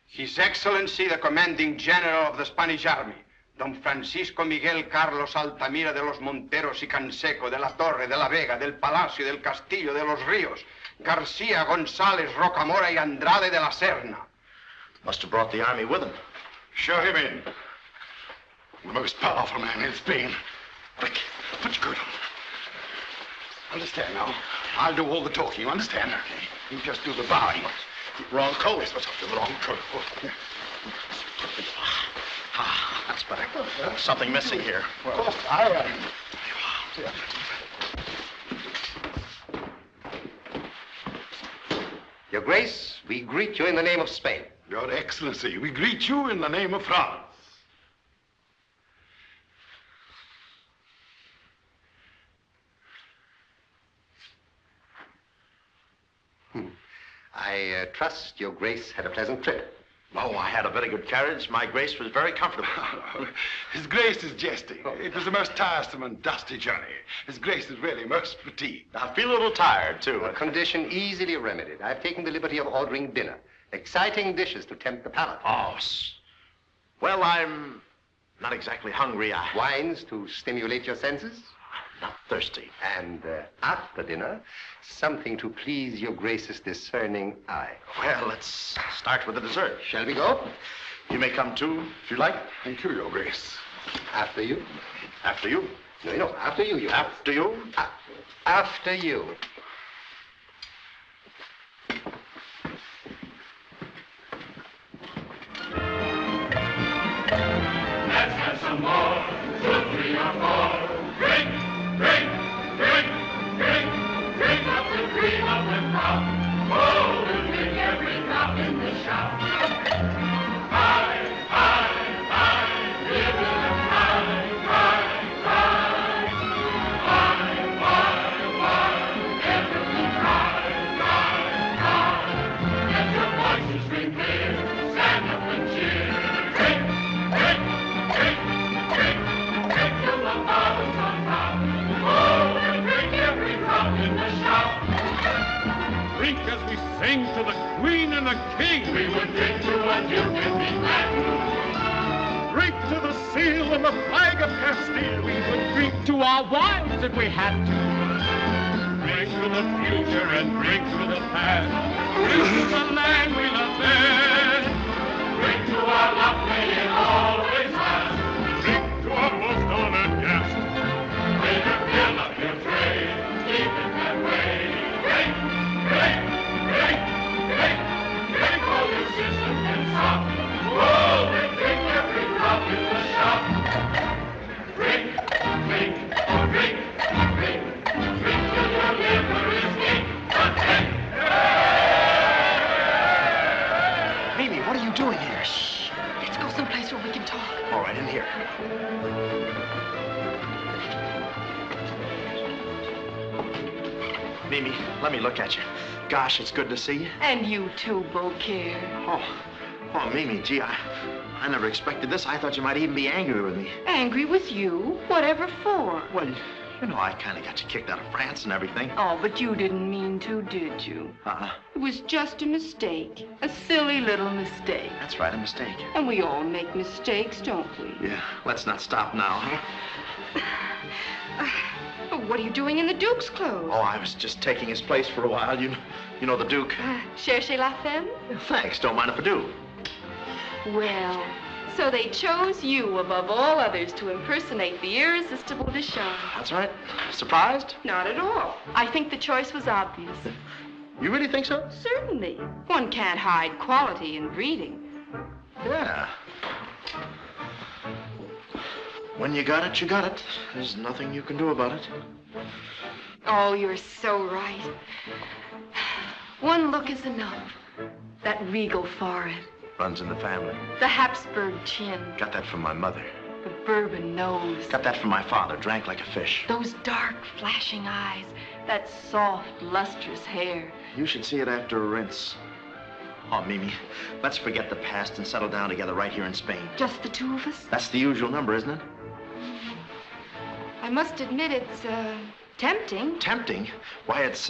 His Excellency, the Commanding General of the Spanish Army, Don Francisco Miguel Carlos Altamira de los Monteros y Canseco, de la Torre, de la Vega, del Palacio, del Castillo, de los Ríos, García, González, Rocamora y Andrade de la Serna. Must have brought the army with him. Show him in. The most powerful man in Spain. Quick, put your coat on. Understand now? I'll do all the talking, you understand? Okay. You just do the bowing. Wrong coat. Yes, what's up to the wrong coat? Ah, that's better. Something missing here. Of course, I Your Grace, we greet you in the name of Spain. Your Excellency, we greet you in the name of France. I trust your Grace had a pleasant trip. Oh, I had a very good carriage. My Grace was very comfortable. His Grace is jesting. It was a most tiresome and dusty journey. His Grace is really most fatigued. I feel a little tired, too. A condition easily remedied. I've taken the liberty of ordering dinner. Exciting dishes to tempt the palate. Oh, well, I'm not exactly hungry. Wines to stimulate your senses? not thirsty. And after dinner, something to please your Grace's discerning eye. Well, let's start with the dessert. Shall we go? You may come too, if you like. Thank you, Your Grace. After you? After you. No, after you, Your Grace. After you? After you. Let's have some more. 2, 3, or 4. Drink, drink, drink, drink. Drink up the cream of the crop. Oh, we'll drink every drop in the shop. High, high, high. Give it a try, try, try. Why, everything try, try, try. Let your voices ring clear. Stand up and cheer. Drink, drink, drink, drink, drink till the bottom's on top. Oh, we'll drink every drop in the shop. Drink as we sing to the Queen and the King. We would drink to a duke if he met. Drink to the seal and the flag of Castile. We would drink to our wives if we had to. Drink to the future and drink to the past. Drink to the land we love best. Drink to our luck, may it always last. Drink to our most honored guest. Waiter, fill up your tray, keep it that way. Drink, drink, drink, drink, drink all your system can stop. Oh, we drink every drop in the shop. Drink, drink, drink, drink, drink till your liver is ink. Drink. Mimi, what are you doing here? Shh. Let's go someplace where we can talk. All right, in here. Mimi, let me look at you. Gosh, it's good to see you. And you too, Beaucaire. Oh, Mimi, gee, I never expected this. I thought you might even be angry with me. Angry with you? Whatever for? Well, you know, I kind of got you kicked out of France and everything. Oh, but you didn't mean to, did you? It was just a mistake. A silly little mistake. That's right, a mistake. And we all make mistakes, don't we? Yeah, let's not stop now, huh? What are you doing in the Duke's clothes? Oh, I was just taking his place for a while. You know the Duke. Cherchez la femme? Thanks, don't mind if I do. Well, so they chose you above all others to impersonate the irresistible Deschamps. That's right. Surprised? Not at all. I think the choice was obvious. You really think so? Certainly. One can't hide quality in breeding. Yeah. When you got it, you got it. There's nothing you can do about it. Oh, you're so right. One look is enough. That regal forehead. Runs in the family. The Habsburg chin. Got that from my mother. The bourbon nose. Got that from my father. Drank like a fish. Those dark, flashing eyes. That soft, lustrous hair. You should see it after a rinse. Oh, Mimi, let's forget the past and settle down together right here in Spain. Just the two of us? That's the usual number, isn't it? I must admit it's, tempting. Tempting? Why, it's,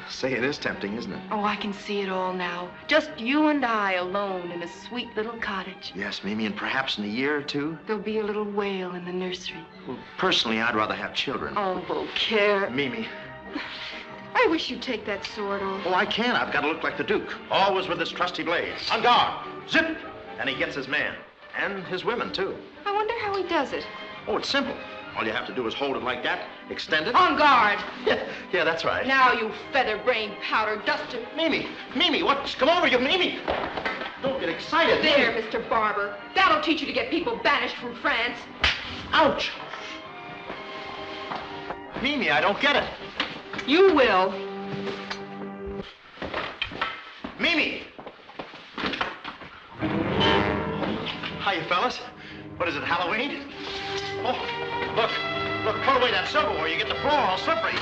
say it is tempting, isn't it? Oh, I can see it all now. Just you and I alone in a sweet little cottage. Yes, Mimi, and perhaps in a year or two. There'll be a little wail in the nursery. Well, personally, I'd rather have children. Oh, Beaucaire. Mimi. I wish you'd take that sword off. Oh, I can't. I've got to look like the Duke. Always with his trusty blade. On guard. Zip! And he gets his man. And his women, too. I wonder how he does it. Oh, it's simple. All you have to do is hold it like that, extend it. On guard. Yeah, that's right. Now, you feather-brained powder duster. Mimi, what's come over you, Mimi? Don't get excited. There, Mr. Barber. That'll teach you to get people banished from France. Ouch. Mimi, I don't get it. You will. Mimi! Hiya, fellas. What is it, Halloween? Oh, look, put away that silverware. You get the floor all slippery.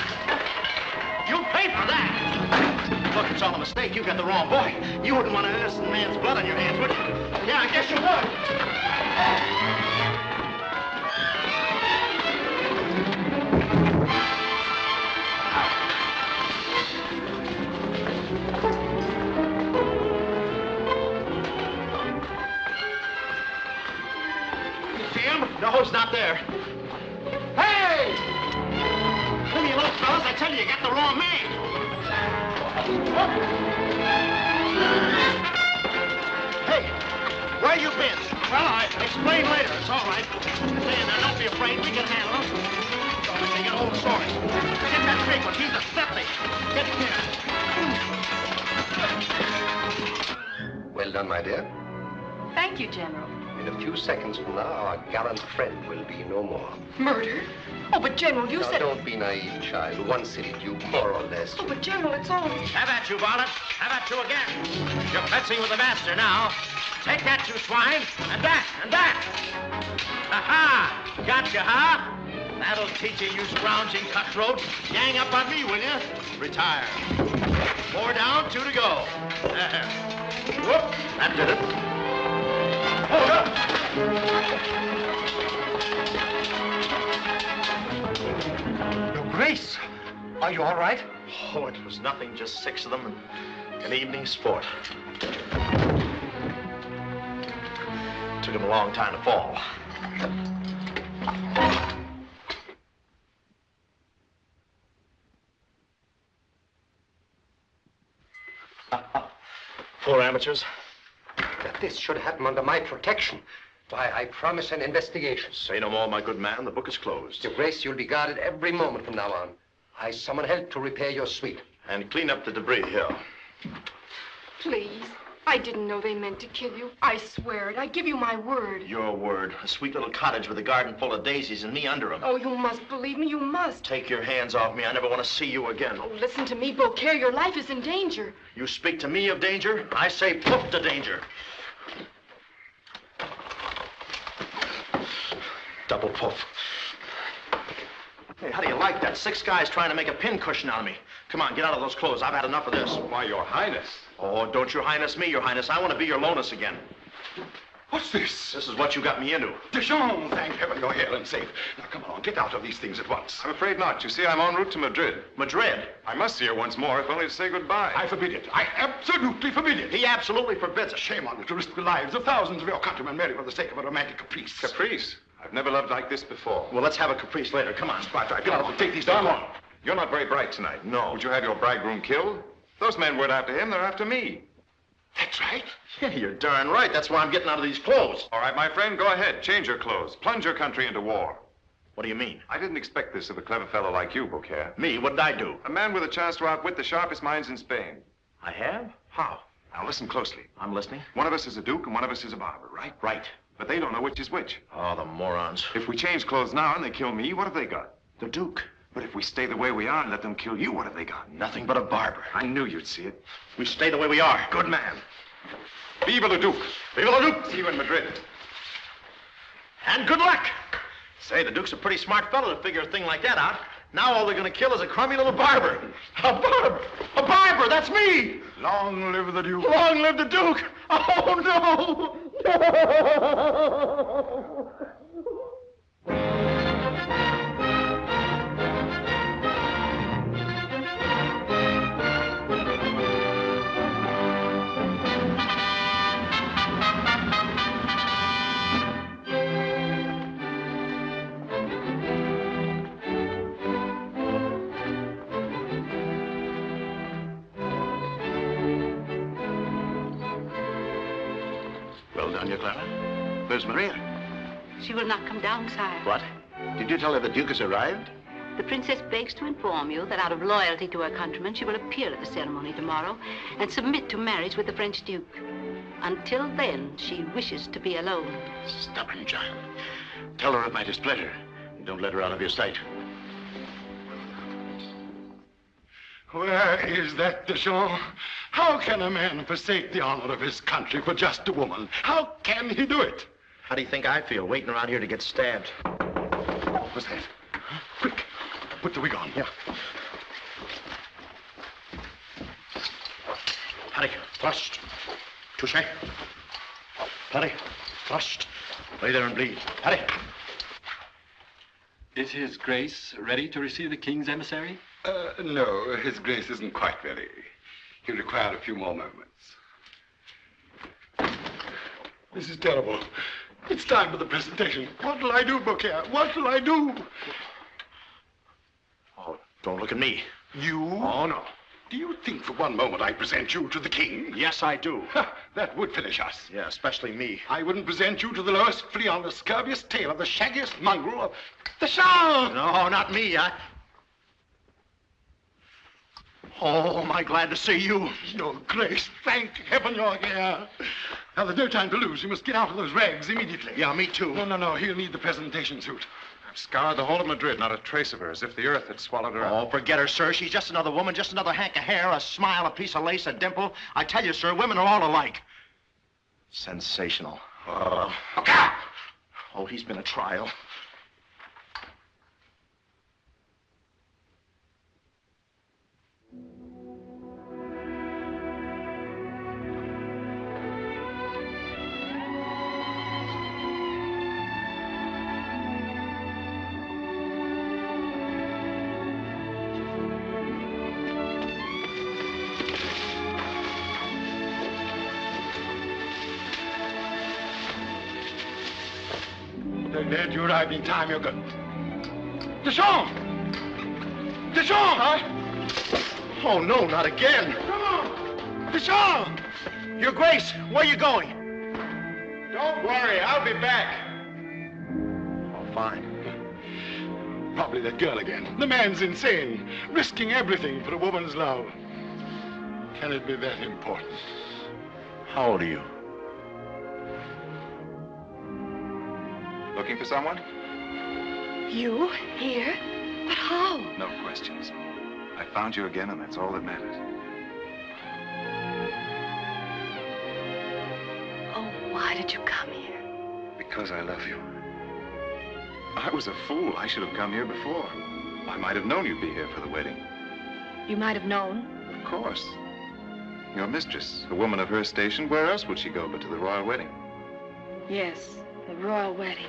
You'll pay for that. Look, it's all a mistake. You got the wrong boy. You wouldn't want an innocent man's blood on your hands, would you? Yeah, I guess you would. No, he's not there. Hey! tell you, you got the wrong man. Hey, where you been? Well, I'll explain later. It's all right. Say, now, don't be afraid. We can handle him. They get old story. Get that big one. He's a septic. Get here. Well done, my dear. Thank you, General. In a few seconds from now, our gallant friend will be no more. Murder? Oh, but General, you now, said... Don't be naive, child. One city duke, more or less. Oh, but General, it's all... Have at you, Varlet. Have at you again. You're fencing with the master now. Take that, you swine. And that, and that. Ha-ha! Gotcha, huh? That'll teach you, you scrounging cutthroat. Gang up on me, will you? Retire. 4 down, 2 to go. Whoop, that did it. Hold up. Your Grace, are you all right? Oh, it was nothing, just 6 of them and an evening sport. Took him a long time to fall. Four amateurs. That this should happen under my protection. Why, I promise an investigation. Say no more, my good man. The book is closed. Your Grace, you'll be guarded every moment from now on. I summon help to repair your suite. And clean up the debris here. Please. I didn't know they meant to kill you. I swear it. I give you my word. Your word. A sweet little cottage with a garden full of daisies and me under them. Oh, you must believe me. You must. Take your hands off me. I never want to see you again. Oh, listen to me, Beaucaire. Your life is in danger. You speak to me of danger? I say poof to danger. Double poof. Hey, how do you like that? 6 guys trying to make a pincushion out of me. Come on, get out of those clothes. I've had enough of this. Why, Your Highness. Oh, don't Your Highness me, Your Highness. I want to be your Lonus again. What's this? This is what you got me into. Deschamps, thank heaven you're here and safe. Now, come along, get out of these things at once. I'm afraid not. You see, I'm en route to Madrid. Madrid? I must see her once more, if only to say goodbye. I forbid it. I absolutely forbid it. He absolutely forbids it. Shame on you to risk the lives of thousands of your countrymen merely for the sake of a romantic caprice. Caprice? I've never loved like this before. Well, let's have a caprice later. Come on. Right, get out and take these down. On. You're not very bright tonight. No. Would you have your bridegroom killed? Those men weren't after him, they're after me. That's right. Yeah, you're darn right. That's why I'm getting out of these clothes. All right, my friend, go ahead. Change your clothes. Plunge your country into war. What do you mean? I didn't expect this of a clever fellow like you, Beaucaire. Me? What did I do? A man with a chance to outwit the sharpest minds in Spain. I have? How? Now listen closely. I'm listening. One of us is a duke and one of us is a barber, right? Right. But they don't know which is which. Oh, the morons. If we change clothes now and they kill me, what have they got? The duke. But if we stay the way we are and let them kill you, what have they got? Nothing but a barber. I knew you'd see it. We stay the way we are. Good man. Viva le Duke. Viva le Duke. See you in Madrid. And good luck. Say, the Duke's a pretty smart fellow to figure a thing like that out. Now all they're going to kill is a crummy little barber. A barber! A barber! That's me! Long live the Duke. Long live the Duke! Oh, no! Well done, Clara. Where's Maria? She will not come down, sire. What? Did you tell her the Duke has arrived? The princess begs to inform you that out of loyalty to her countrymen, she will appear at the ceremony tomorrow and submit to marriage with the French Duke. Until then, she wishes to be alone. Stubborn child. Tell her of my displeasure. Don't let her out of your sight. Where is that Deschamps? How can a man forsake the honor of his country for just a woman? How can he do it? How do you think I feel, waiting around here to get stabbed? What's that? Huh? Quick, put the wig on. Yeah. Paddy, thrust. Touche. Paddy, thrust. Lay there and bleed. Paddy. Is His Grace ready to receive the King's emissary? No, His Grace isn't quite ready. He'll require a few more moments. This is terrible. It's time for the presentation. What'll I do, Beaucaire? What'll I do? Oh, don't look at me. You? Oh, no. Do you think for one moment I present you to the king? Yes, I do. That would finish us. Yeah, especially me. I wouldn't present you to the lowest flea on the scurviest tail of the shaggiest mongrel of the Shah! No, not me. Oh, am I glad to see you. Your Grace, thank heaven you're here. Now, there's no time to lose. You must get out of those rags immediately. Yeah, me too. No. He'll need the presentation suit. I've scoured the whole of Madrid, not a trace of her, as if the earth had swallowed her up. Oh, forget her, sir. She's just another woman, just another hank of hair, a smile, a piece of lace, a dimple. I tell you, sir, women are all alike. Sensational. Oh, he's been a trial. Ned, you arrived in time. You're good. Deschamps! Deschamps! Huh? Oh, no, not again. Deschamps! Your Grace, where are you going? Don't worry, I'll be back. Oh, fine. Probably that girl again. The man's insane, risking everything for a woman's love. Can it be that important? How old are you? Looking for someone? You? Here? But how? No questions. I found you again, and that's all that matters. Oh, why did you come here? Because I love you. I was a fool. I should have come here before. I might have known you'd be here for the wedding. You might have known. Of course. Your mistress, a woman of her station, where else would she go but to the royal wedding? Yes, the royal wedding.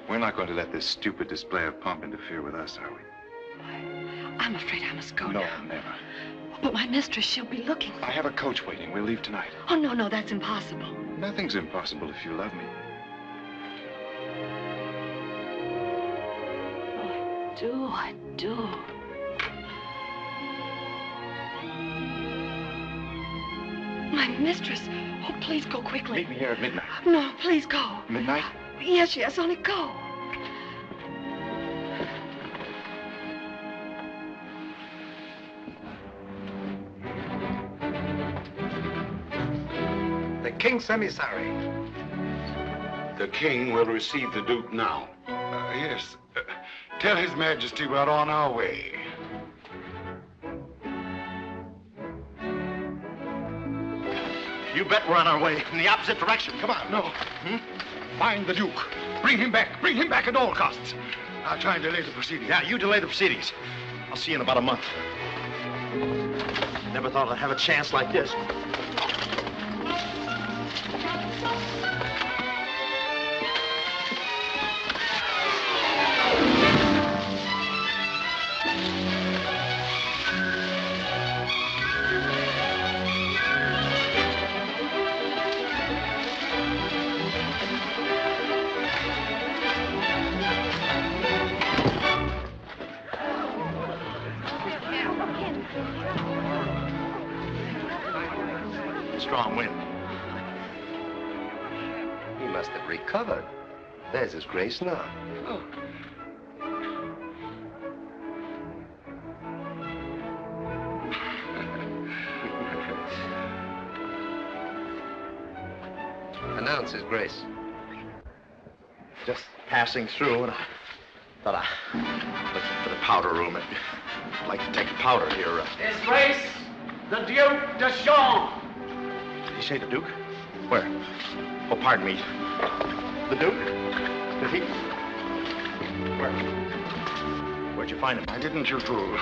We're not going to let this stupid display of pomp interfere with us, are we? I'm afraid I must go No, now. never. But my mistress, she'll be looking. I have a coach waiting. We'll leave tonight. Oh, no, that's impossible. Nothing's impossible if you love me. Oh, I do. My mistress. Oh, please go quickly. Meet me here at midnight. No, please go. Midnight? Yes, only go. The king's emissary. The king will receive the Duke now. Yes. Tell His Majesty we're on our way. You bet we're on our way in the opposite direction. Come on. No. Find the Duke. Bring him back. Bring him back at all costs. I'll try and delay the proceedings. Yeah, you delay the proceedings. I'll see you in about a month. Never thought I'd have a chance like this. Strong wind. He must have recovered. There's His Grace now. Oh. Announce His Grace. Just passing through, and I thought I looked for the powder room. I'd like to take a powder here. His Grace, the Duke de Champs. Did you say the Duke? Where? Oh, pardon me. The Duke? Did he? Where? Where'd you find him? Why didn't you fool?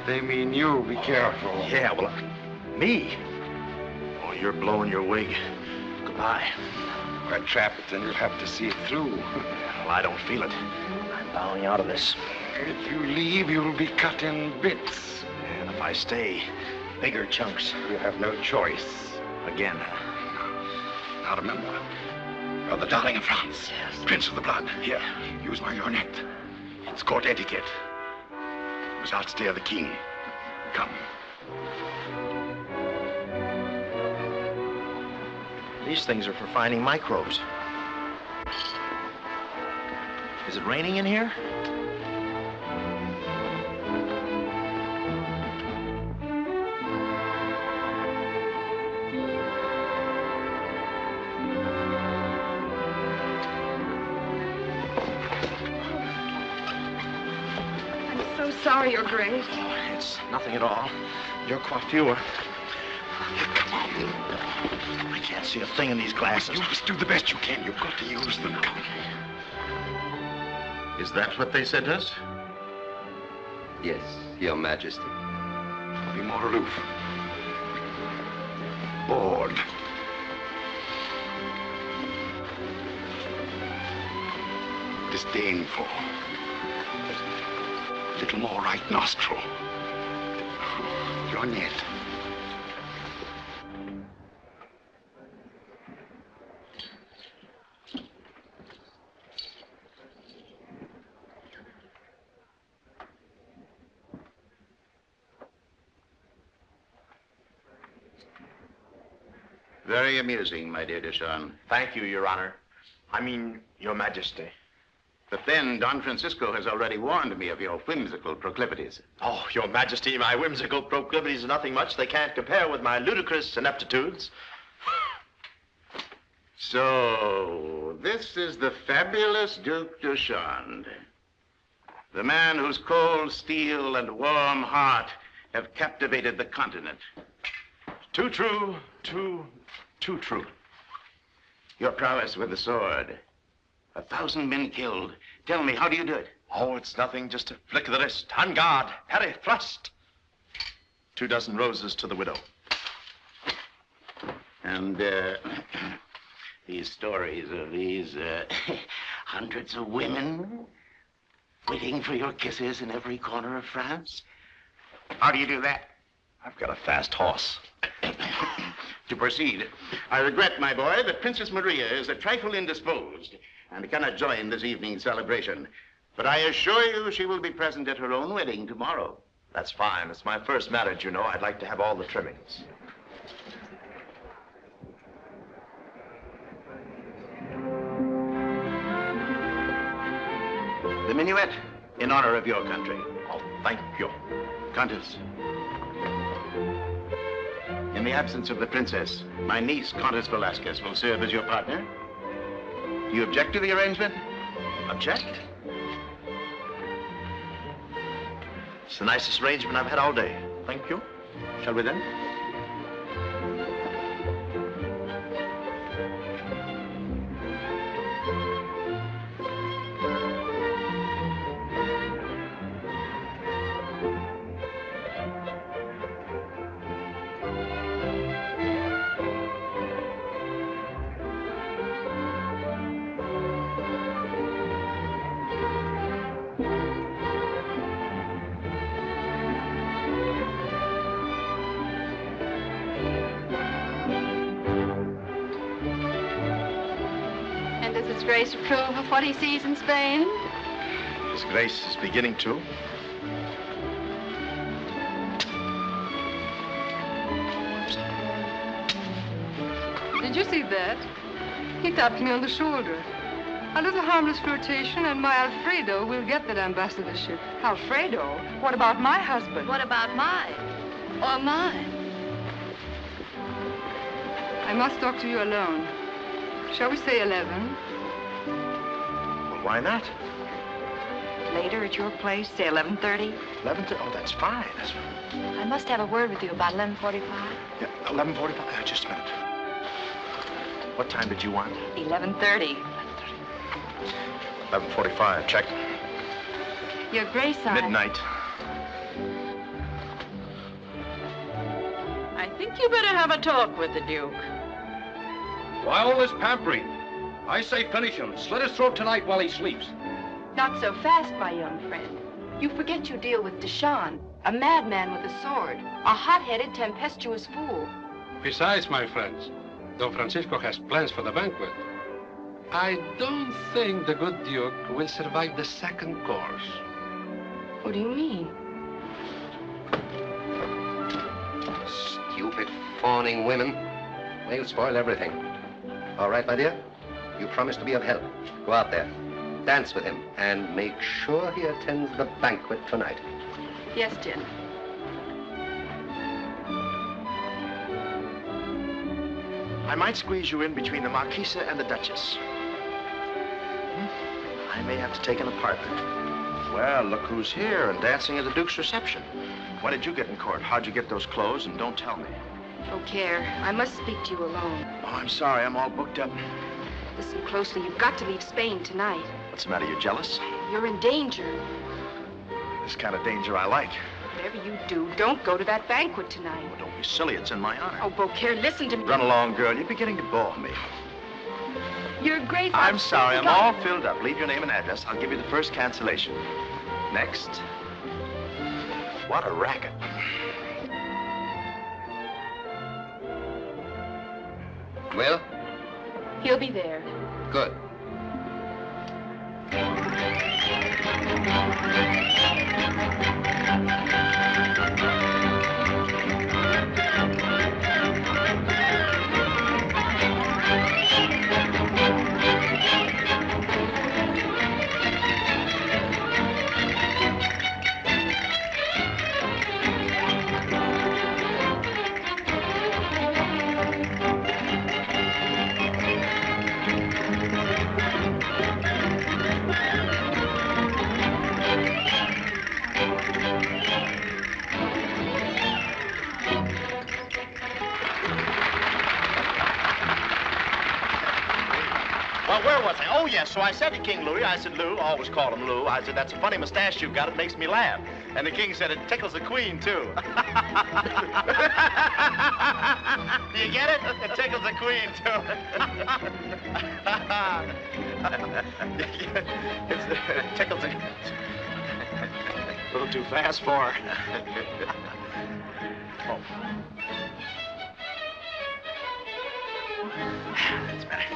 They mean you. Be careful. Yeah, well, me? Oh, you're blowing your wig. Goodbye. We're trapped, and you'll have to see it through. Well, I don't feel it. I'm bowing out of this. If you leave, you'll be cut in bits. And if I stay, bigger chunks. You have no choice. Again. Now remember, you're the darling of France. Yes. Prince of the blood. Here, use my lorgnette. It's court etiquette. You must outstay the king. Come. These things are for finding microbes. Is it raining in here? Sorry, Your Grace. Oh, it's nothing at all. Your coiffure. I can't see a thing in these glasses. You must do the best you can. You've got to use them. Come. Is that what they said to us? Yes, Your Majesty. Be more aloof. Bored. Disdainful. A little more right nostril. Your net. Very amusing, my dear Deschamps. Thank you, Your Honor. I mean, Your Majesty. But then Don Francisco has already warned me of your whimsical proclivities. Oh, Your Majesty, my whimsical proclivities are nothing much. They can't compare with my ludicrous ineptitudes. So, this is the fabulous Duke de Chande. The man whose cold steel and warm heart have captivated the continent. Too true, too true. Your prowess with the sword. 1,000 men killed. Tell me, how do you do it? Oh, it's nothing, just a flick of the wrist. On guard, parry, thrust. 24 roses to the widow. And, these stories of these, hundreds of women waiting for your kisses in every corner of France. How do you do that? I've got a fast horse. To proceed, I regret, my boy, that Princess Maria is a trifle indisposed and cannot join this evening's celebration. But I assure you she will be present at her own wedding tomorrow. That's fine. It's my first marriage, you know. I'd like to have all the trimmings. The minuet in honor of your country. Oh, thank you. Countess. In the absence of the princess, my niece, Countess Velasquez, will serve as your partner. Do you object to the arrangement? Object? It's the nicest arrangement I've had all day. Thank you. Shall we then? Grace approve of what he sees in Spain? His Grace is beginning to. Did you see that? He tapped me on the shoulder. A little harmless flirtation and my Alfredo will get that ambassadorship. Alfredo? What about my husband? What about mine? Or mine? I must talk to you alone. Shall we say 11? Why not? Later at your place, say 11:30. 11:30? Oh, that's fine. That's fine. I must have a word with you about 11:45. Yeah, 11:45? Just a minute. What time did you want? 11:30. 11:45. Check. Your Grace, Midnight. I think you better have a talk with the Duke. Why all this pampering? I say finish him. Slit his throat tonight while he sleeps. Not so fast, my young friend. You forget you deal with Deschamps, a madman with a sword, a hot-headed, tempestuous fool. Besides, my friends, Don Francisco has plans for the banquet. I don't think the good Duke will survive the second course. What do you mean? Stupid, fawning women. They'll spoil everything. All right, my dear? You promise to be of help. Go out there. Dance with him. And make sure he attends the banquet tonight. Yes, Jim. I might squeeze you in between the Marquisa and the Duchess. I may have to take an apartment. Well, look who's here and dancing at the Duke's reception. When did you get in court? How'd you get those clothes? And don't tell me. Beaucaire, I must speak to you alone. Oh, I'm sorry. I'm all booked up. Listen closely. You've got to leave Spain tonight. What's the matter? You jealous? You're in danger. This kind of danger I like. Whatever you do, don't go to that banquet tonight. Oh, don't be silly. It's in my honor. Oh, Beaucaire, listen to me. Run along, girl. You're beginning to bore me. You're great. I'm sorry. I'm all filled up. Leave your name and address. I'll give you the first cancellation. Next. What a racket. Well? He'll be there. Good. Well, where was I? Oh, yes. So I said to King Louis, I said, Lou, always call him Lou. I said, that's a funny mustache you've got. It makes me laugh. And the king said, it tickles the queen, too. Do you get it? It tickles the queen, too. It tickles the... A little too fast for her. Oh. That's better.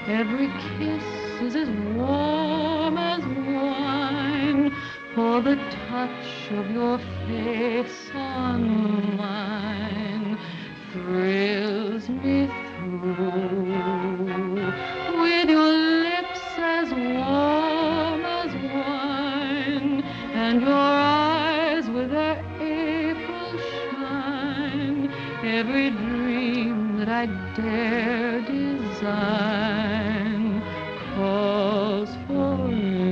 Every kiss is as warm as wine, for the touch of your face on mine thrills me through. With your lips as warm as wine, and your eyes with their April shine, every dream that I dare design calls for you.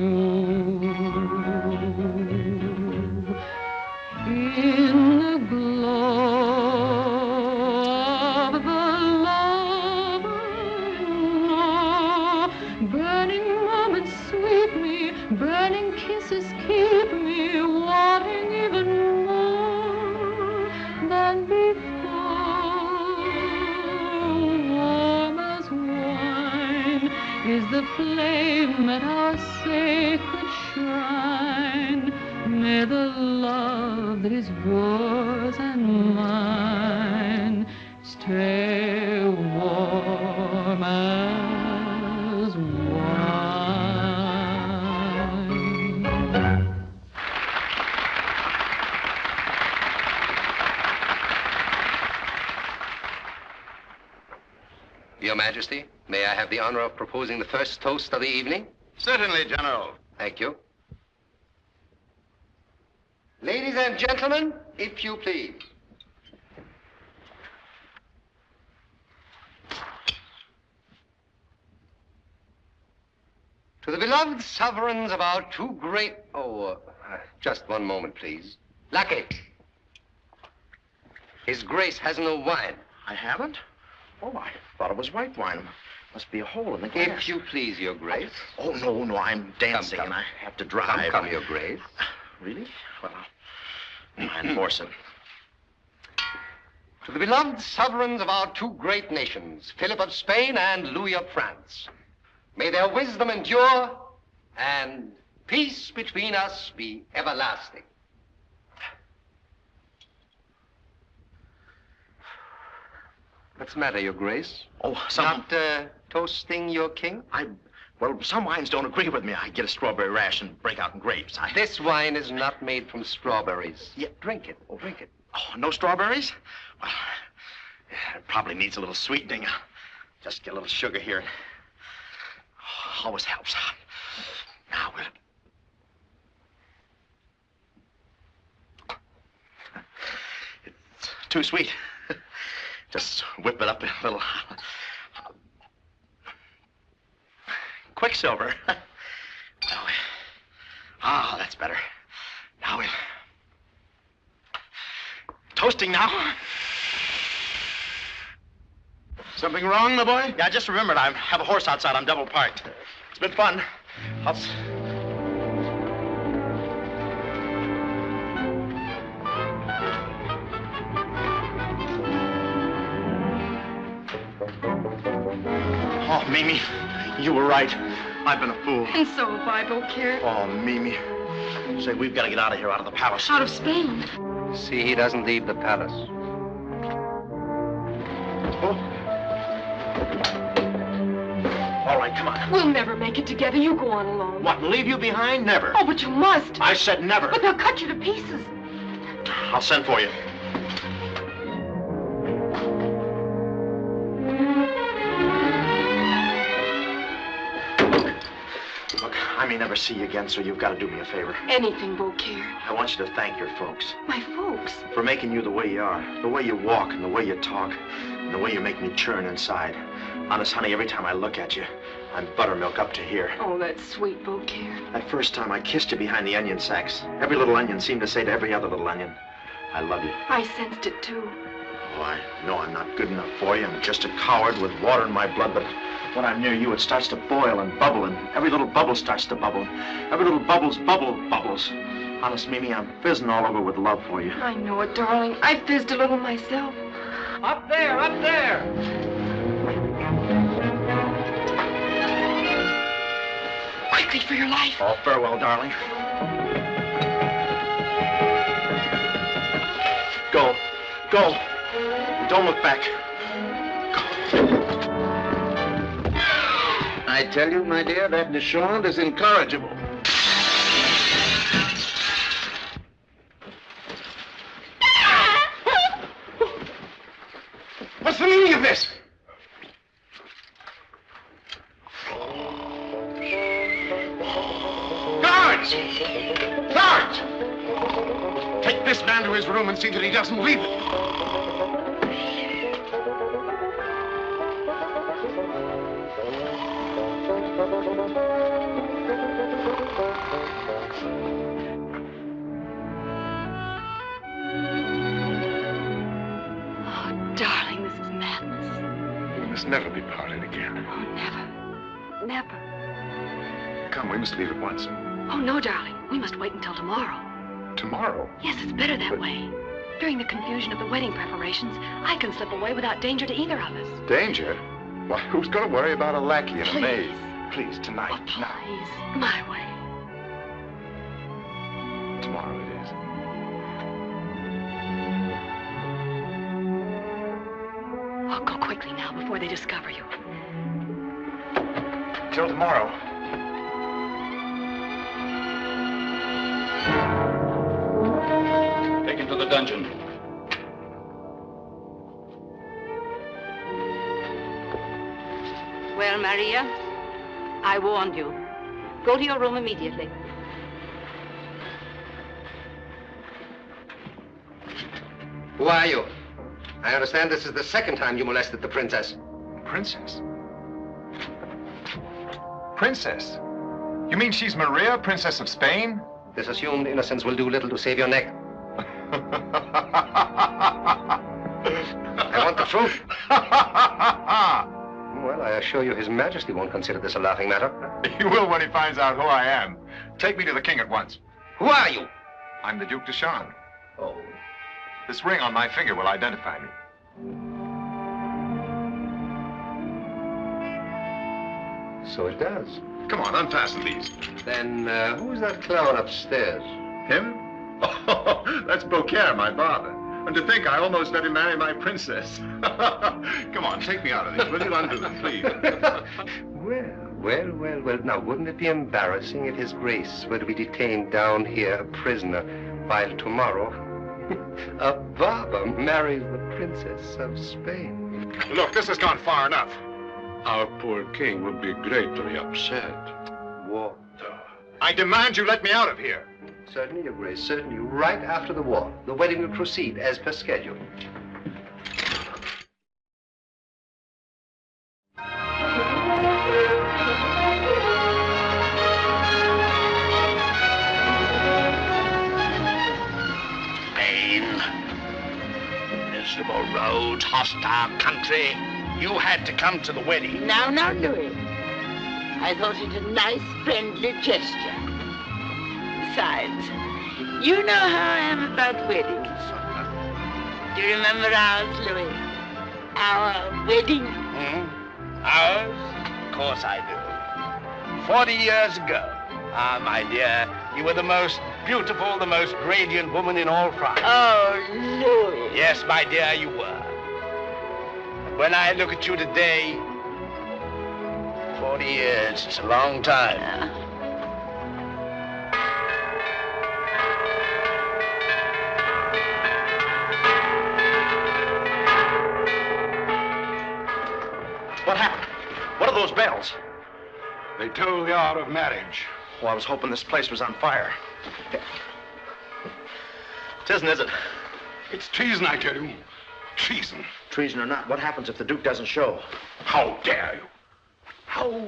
In the glow of the lover burning moments sweep me, burning kisses keep me wanting even more than before. Is the flame at our sacred shrine. May the love that is yours and mine stay warm as wine. Your Majesty, may I have the honor of proposing the first toast of the evening? Certainly, General. Thank you. Ladies and gentlemen, if you please. To the beloved sovereigns of our two great... just one moment, please. Lackey. His Grace has no wine. I haven't? Oh, I thought it was white wine. Must be a hole in the glass. If you please, Your Grace. Oh, no, I'm dancing and I have to drive. Come, Your Grace. Really? Well, I'll enforce it. To the beloved sovereigns of our two great nations, Philip of Spain and Louis of France. May their wisdom endure and peace between us be everlasting. What's the matter, Your Grace? Oh, Not toasting your king? Well, some wines don't agree with me. I get a strawberry rash and break out in grapes. This wine is not made from strawberries. Yeah. Drink it. Drink it. Oh, no strawberries? Well, it probably needs a little sweetening. Just get a little sugar here. Oh, always helps. Now, will it? It's too sweet. Just whip it up a little. Quicksilver. Ah, that's better. Now we'll... Toasting now. Something wrong, my boy? Yeah, I just remembered I have a horse outside. I'm double parked. It's been fun. Oh, Mimi, you were right. I've been a fool. And so have I, Beaucaire. Oh, Mimi. Say, we've got to get out of here, out of the palace. Out of Spain. See, he doesn't leave the palace. Oh. All right, come on. We'll never make it together. You go on alone. What, leave you behind? Never. Oh, but you must. I said never. But they'll cut you to pieces. I'll send for you. Look, I may never see you again, so you've got to do me a favor. Anything, Beaucaire. I want you to thank your folks. My folks? For making you the way you are, the way you walk and the way you talk, and the way you make me churn inside. Honest, honey, every time I look at you, I'm buttermilk up to here. Oh, that's sweet, Beaucaire. That first time I kissed you behind the onion sacks, every little onion seemed to say to every other little onion, I love you. I sensed it, too. Oh, I know I'm not good enough for you. I'm just a coward with water in my blood, but when I'm near you, it starts to boil and bubble, and every little bubble starts to bubble. Every little bubbles. Honest, Mimi, I'm fizzing all over with love for you. I know it, darling. I fizzed a little myself. Up there, up there! Quickly for your life. Oh, farewell, darling. Go. Go. Don't look back. I tell you, my dear, that Deschamps is incorrigible. What's the meaning of this? Guards! Guards! Take this man to his room and see that he doesn't leave it. Darling, this is madness. We must never be parted again. Oh, never. Never. Come, we must leave at once. Oh, no, darling. We must wait until tomorrow. Tomorrow? Yes, it's better that way. During the confusion of the wedding preparations, I can slip away without danger to either of us. Danger? Why, who's going to worry about a lackey and a Please. maid? Please, tonight. Oh, please. My way. Tomorrow it is. Oh, go quickly now before they discover you. Till tomorrow. Take him to the dungeon. Well, Maria, I warned you. Go to your room immediately. Who are you? I understand this is the second time you molested the princess. Princess? Princess? You mean she's Maria, Princess of Spain? This assumed innocence will do little to save your neck. I want the truth. Well, I assure you His Majesty won't consider this a laughing matter. He will when he finds out who I am. Take me to the king at once. Who are you? I'm the Duke de Charme. Oh. This ring on my finger will identify me. So it does. Come on, unfasten these. Then who's that clown upstairs? Him? Oh, that's Beaucaire, my barber. And to think I almost let him marry my princess. Come on, take me out of this. Will you undo them, please? Well. Now, wouldn't it be embarrassing if His Grace were to be detained down here a prisoner, while tomorrow a barber marries the Princess of Spain? Look, this has gone far enough. Our poor king would be greatly upset. War. I demand you let me out of here. Certainly, Your Grace, certainly. Right after the war. The wedding will proceed as per schedule. Spain. Miserable roads, hostile country. You had to come to the wedding. Now, Louis. I thought it a nice, friendly gesture. Besides, you know how I am about weddings. Do you remember ours, Louis? Our wedding? Ours? Of course I do. 40 years ago. Ah, my dear, you were the most beautiful, the most radiant woman in all France. Oh, Louis. Yes, my dear, you were. But when I look at you today, 40 years, it's a long time. What happened? What are those bells? They toll the hour of marriage. Well, I was hoping this place was on fire. It isn't, is it? It's treason, I tell you. Treason. Treason or not, what happens if the Duke doesn't show? How dare you? How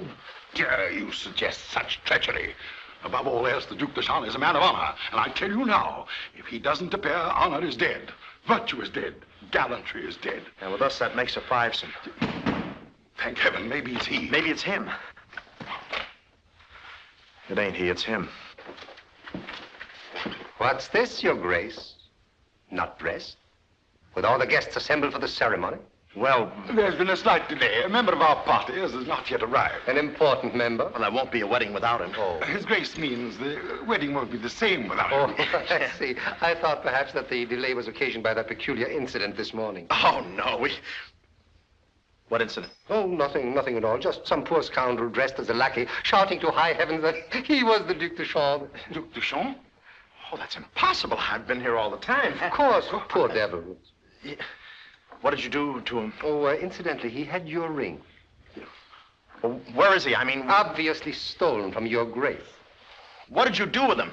dare you suggest such treachery? Above all else, the Duc de Charme is a man of honor. And I tell you now, if he doesn't appear, honor is dead. Virtue is dead. Gallantry is dead. And with us, that makes a five-some. Thank heaven, maybe it's he. Maybe it's him. It ain't he, it's him. What's this, Your Grace? Not dressed? With all the guests assembled for the ceremony? Well, there's been a slight delay. A member of our party has not yet arrived. An important member? Well, there won't be a wedding without him. Oh. His Grace means the wedding won't be the same without him. Oh, I see. I thought perhaps that the delay was occasioned by that peculiar incident this morning. Oh, no, What incident? Oh, nothing at all. Just some poor scoundrel dressed as a lackey, shouting to high heavens that he was the Duc de Charme. Duc de Charme? Oh, that's impossible. I've been here all the time. Of course. Poor devil. Yeah. What did you do to him? Oh, incidentally, he had your ring. Well, where is he? I mean... Obviously stolen from Your Grace. What did you do with him?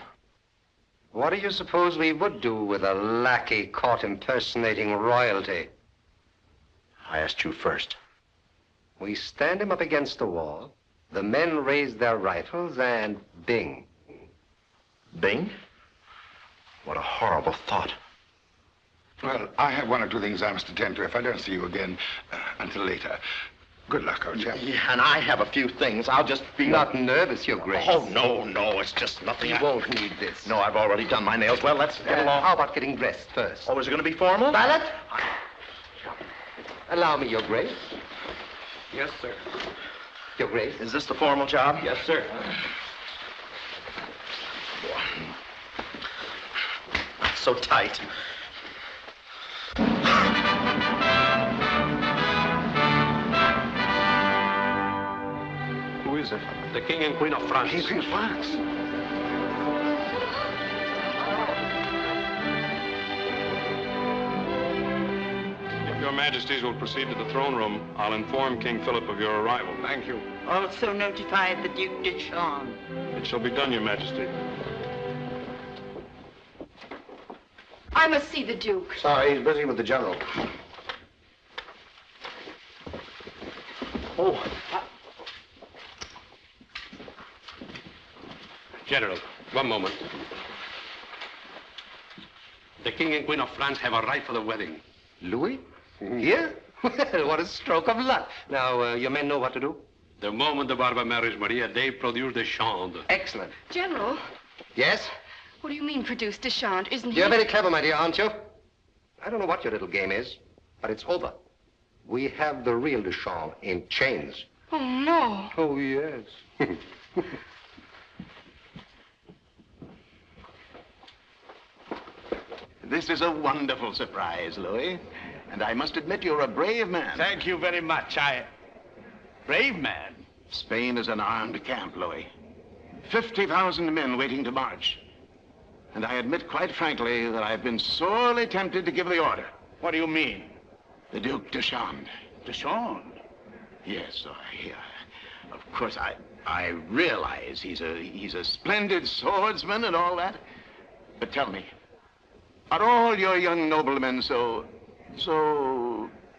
What do you suppose we would do with a lackey caught impersonating royalty? I asked you first. We stand him up against the wall. The men raise their rifles and bing. Bing? What a horrible thought. Well, I have one or two things I must attend to if I don't see you again until later. Good luck, old chap. Yeah, and I have a few things. I'll just be... Not nervous, Your Grace. Oh, no, it's just nothing. You won't need this. No, I've already done my nails. Well, let's get along. How about getting dressed first? Oh, is it going to be formal? Valet? Allow me, Your Grace. Yes, sir. Your Grace. Is this the formal job? Yes, sir. So tight. Who is it? The King and Queen of France. King and Queen of France? If your majesties will proceed to the throne room, I'll inform King Philip of your arrival. Thank you. Also notify the Duc de Charme. It shall be done, Your Majesty. I must see the Duke. Sorry, he's busy with the general. Oh. General, one moment. The King and Queen of France have arrived for the wedding. Louis? Here? Well, what a stroke of luck. Now, your men know what to do? The moment the barber marries Maria, they produce the chambre. Excellent. General, Yes? what do you mean produce Deschamps? Isn't he? You're very clever, my dear, aren't you? I don't know what your little game is, but it's over. We have the real Deschamps in chains. Oh, no. Oh, yes. This is a wonderful surprise, Louis. And I must admit you're a brave man. Thank you very much. Brave man? Spain is an armed camp, Louis. 50,000 men waiting to march. And I admit quite frankly that I've been sorely tempted to give the order. What do you mean? The Duc de Chaulnes. De Chaulnes? Yes, of course, I realize he's a splendid swordsman and all that. But tell me, are all your young noblemen so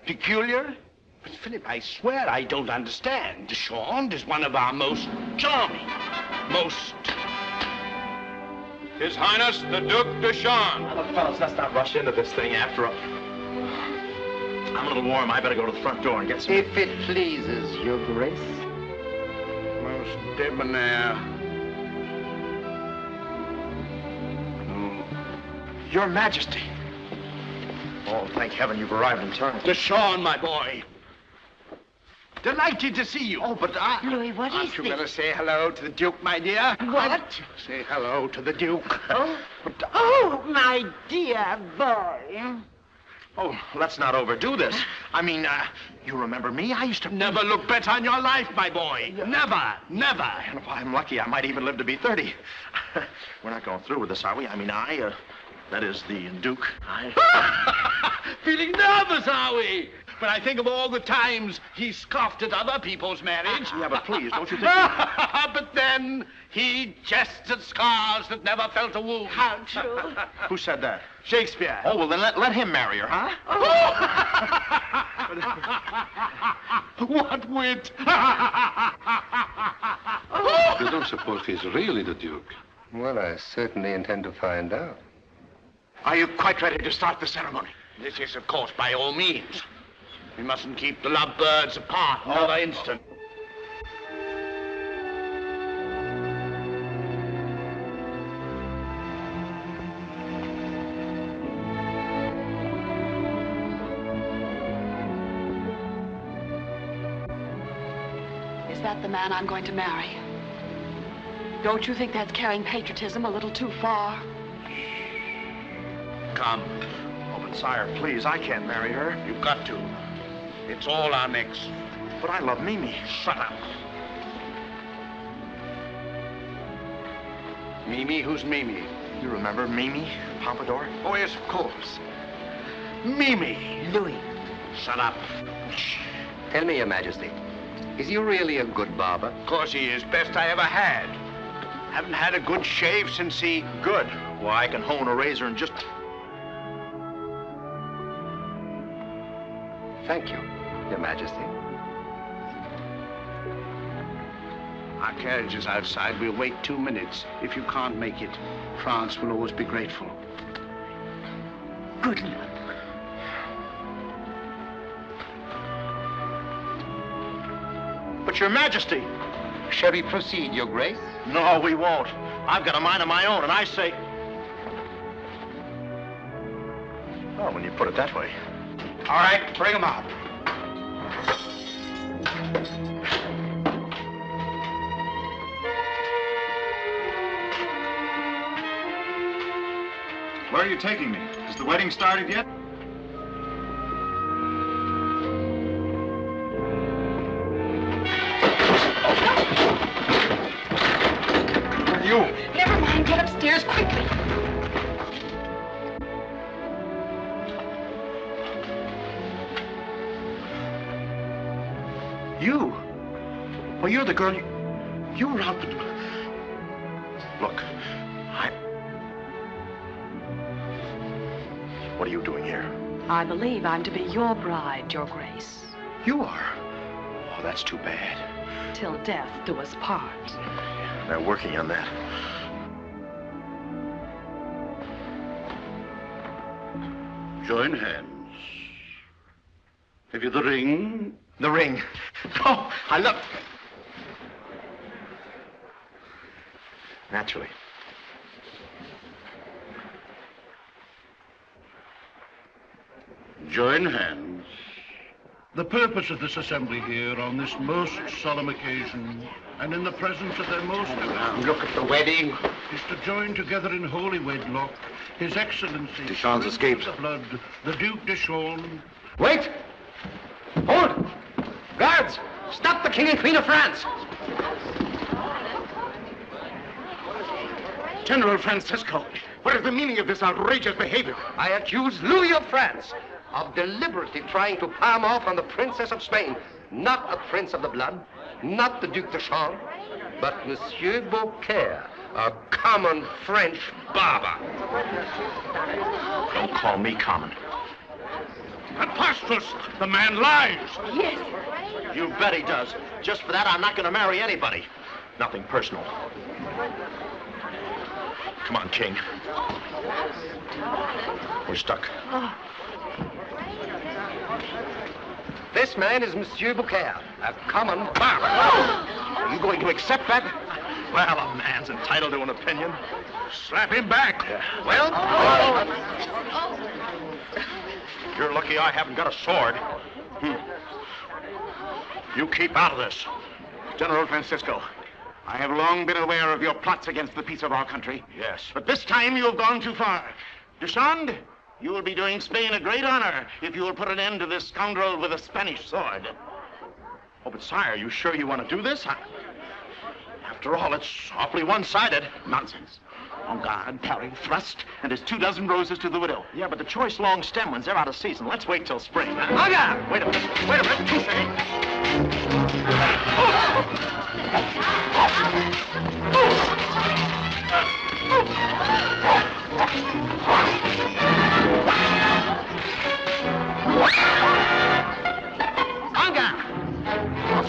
peculiar? But, Philip, I swear I don't understand. De Chaulnes is one of our most charming, most... His Highness, the Duc de Chaulnes. Now, look, fellas, let's not rush into this thing after all. I'm a little warm. I better go to the front door and get some... If it pleases your grace. Most debonair. Your Majesty. Oh, thank heaven you've arrived in time. De Chaulnes, my boy. Delighted to see you. Oh, but Louis, what is Aren't you this? better say hello to the Duke, my dear? What? Say hello to the Duke. Oh, my dear boy. Oh, let's not overdo this. I mean, you remember me? I used to... Never look better in your life, my boy. Never, never. And if I'm lucky, I might even live to be 30. We're not going through with this, are we? I mean, that is the Duke. Feeling nervous, are we? When I think of all the times he scoffed at other people's marriage. Yeah, but please, don't you think... But then he jests at scars that never felt a wound. How true. Who said that? Shakespeare. Oh, well, then let him marry her, huh? What wit! You don't suppose he's really the Duke? Well, I certainly intend to find out. Are you quite ready to start the ceremony? This is, of course, by all means. We mustn't keep the lovebirds apart another instant. Is that the man I'm going to marry? Don't you think that's carrying patriotism a little too far? Come. Oh, but sire, please, I can't marry her. You've got to. It's all our necks. But I love Mimi. Shut up. Mimi? Who's Mimi? You remember Mimi, Pompadour? Oh, yes, of course. Mimi. Louis. Shut up. Tell me, Your Majesty, is he really a good barber? Of course he is. Best I ever had. Haven't had a good shave since he... Good. Well, I can hone a razor and just... Thank you, Your Majesty. Our carriage is outside. We'll wait 2 minutes. If you can't make it, France will always be grateful. Good luck. But Your Majesty! Shall we proceed, Your Grace? No, we won't. I've got a mind of my own, and I say... Oh, when you put it that way. All right, bring him out. Where are you taking me? Has the wedding started yet? You! Never mind, get upstairs quickly. You? Well, you're the girl you were out with... Look, What are you doing here? I believe I'm to be your bride, Your Grace. You are? Oh, that's too bad. Till death do us part. They're working on that. Join hands. Have you the ring? The ring. Oh, I love... Naturally. Join hands. The purpose of this assembly here on this most solemn occasion, and in the presence of their most... Look at the wedding. ...is to join together in holy wedlock His Excellency... Deschamps escapes. ...of the blood, the Duke de Chaulnes... Wait! Hold! Guards! Stop the King and Queen of France! General Francisco, what is the meaning of this outrageous behavior? I accuse Louis of France of deliberately trying to palm off on the Princess of Spain. Not a prince of the blood, not the Duc de Chaulnes, but Monsieur Beaucaire, a common French barber. Don't call me common. Preposterous! The man lies! Yes. You bet he does. Just for that, I'm not going to marry anybody. Nothing personal. Come on, King. We're stuck. This man is Monsieur Beaucaire, a common barber. Are you going to accept that? Well, a man's entitled to an opinion. Slap him back. Well? You're lucky I haven't got a sword. You keep out of this. General Francisco, I have long been aware of your plots against the peace of our country. Yes. But this time you have gone too far. Deschamps, you will be doing Spain a great honor if you will put an end to this scoundrel with a Spanish sword. Oh, but sire, you sure you want to do this? After all, it's awfully one-sided. Nonsense. On guard, parry, thrust, and there's 24 roses to the widow. Yeah, but the choice long stem ones, they're out of season. Let's wait till spring. On guard! Wait a minute. Wait a minute. Touché. On guard! On guard!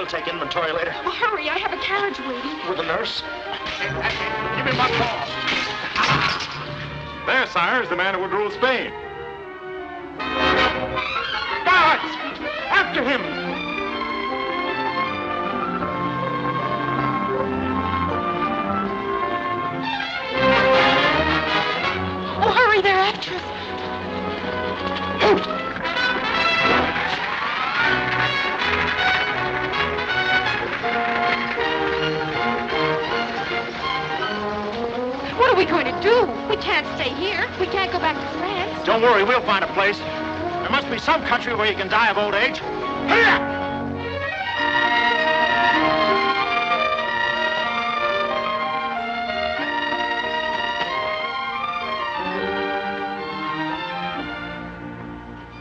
Take inventory later. Well, hurry, I have a carriage waiting. With a nurse? Give him my paw. There, sire, is the man who would rule Spain. fast! After him! Oh, hurry, they're after us. What are we going to do? We can't stay here. We can't go back to France. Don't worry, we'll find a place. There must be some country where you can die of old age. Hurry up!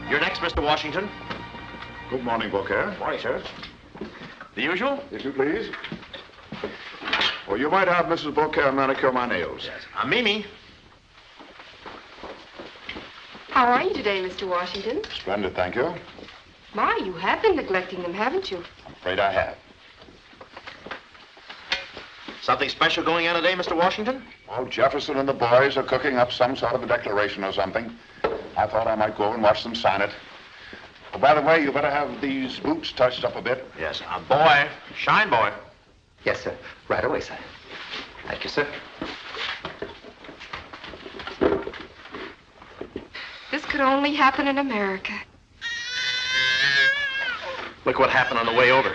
You're next, Mr. Washington. Good morning, Beaucaire. Morning, sir. The usual? If you please. Well, you might have Mrs. Beaucaire manicure my nails. Yes. I'm Mimi. How are you today, Mr. Washington? Splendid, thank you. My, you have been neglecting them, haven't you? I'm afraid I have. Something special going on today, Mr. Washington? Oh, Jefferson and the boys are cooking up some sort of a declaration or something. I thought I might go over and watch them sign it. Oh, by the way, you better have these boots touched up a bit. Yes, a boy. Shine boy. Yes, sir. Right away, sir. Thank you, sir. This could only happen in America. Look what happened on the way over.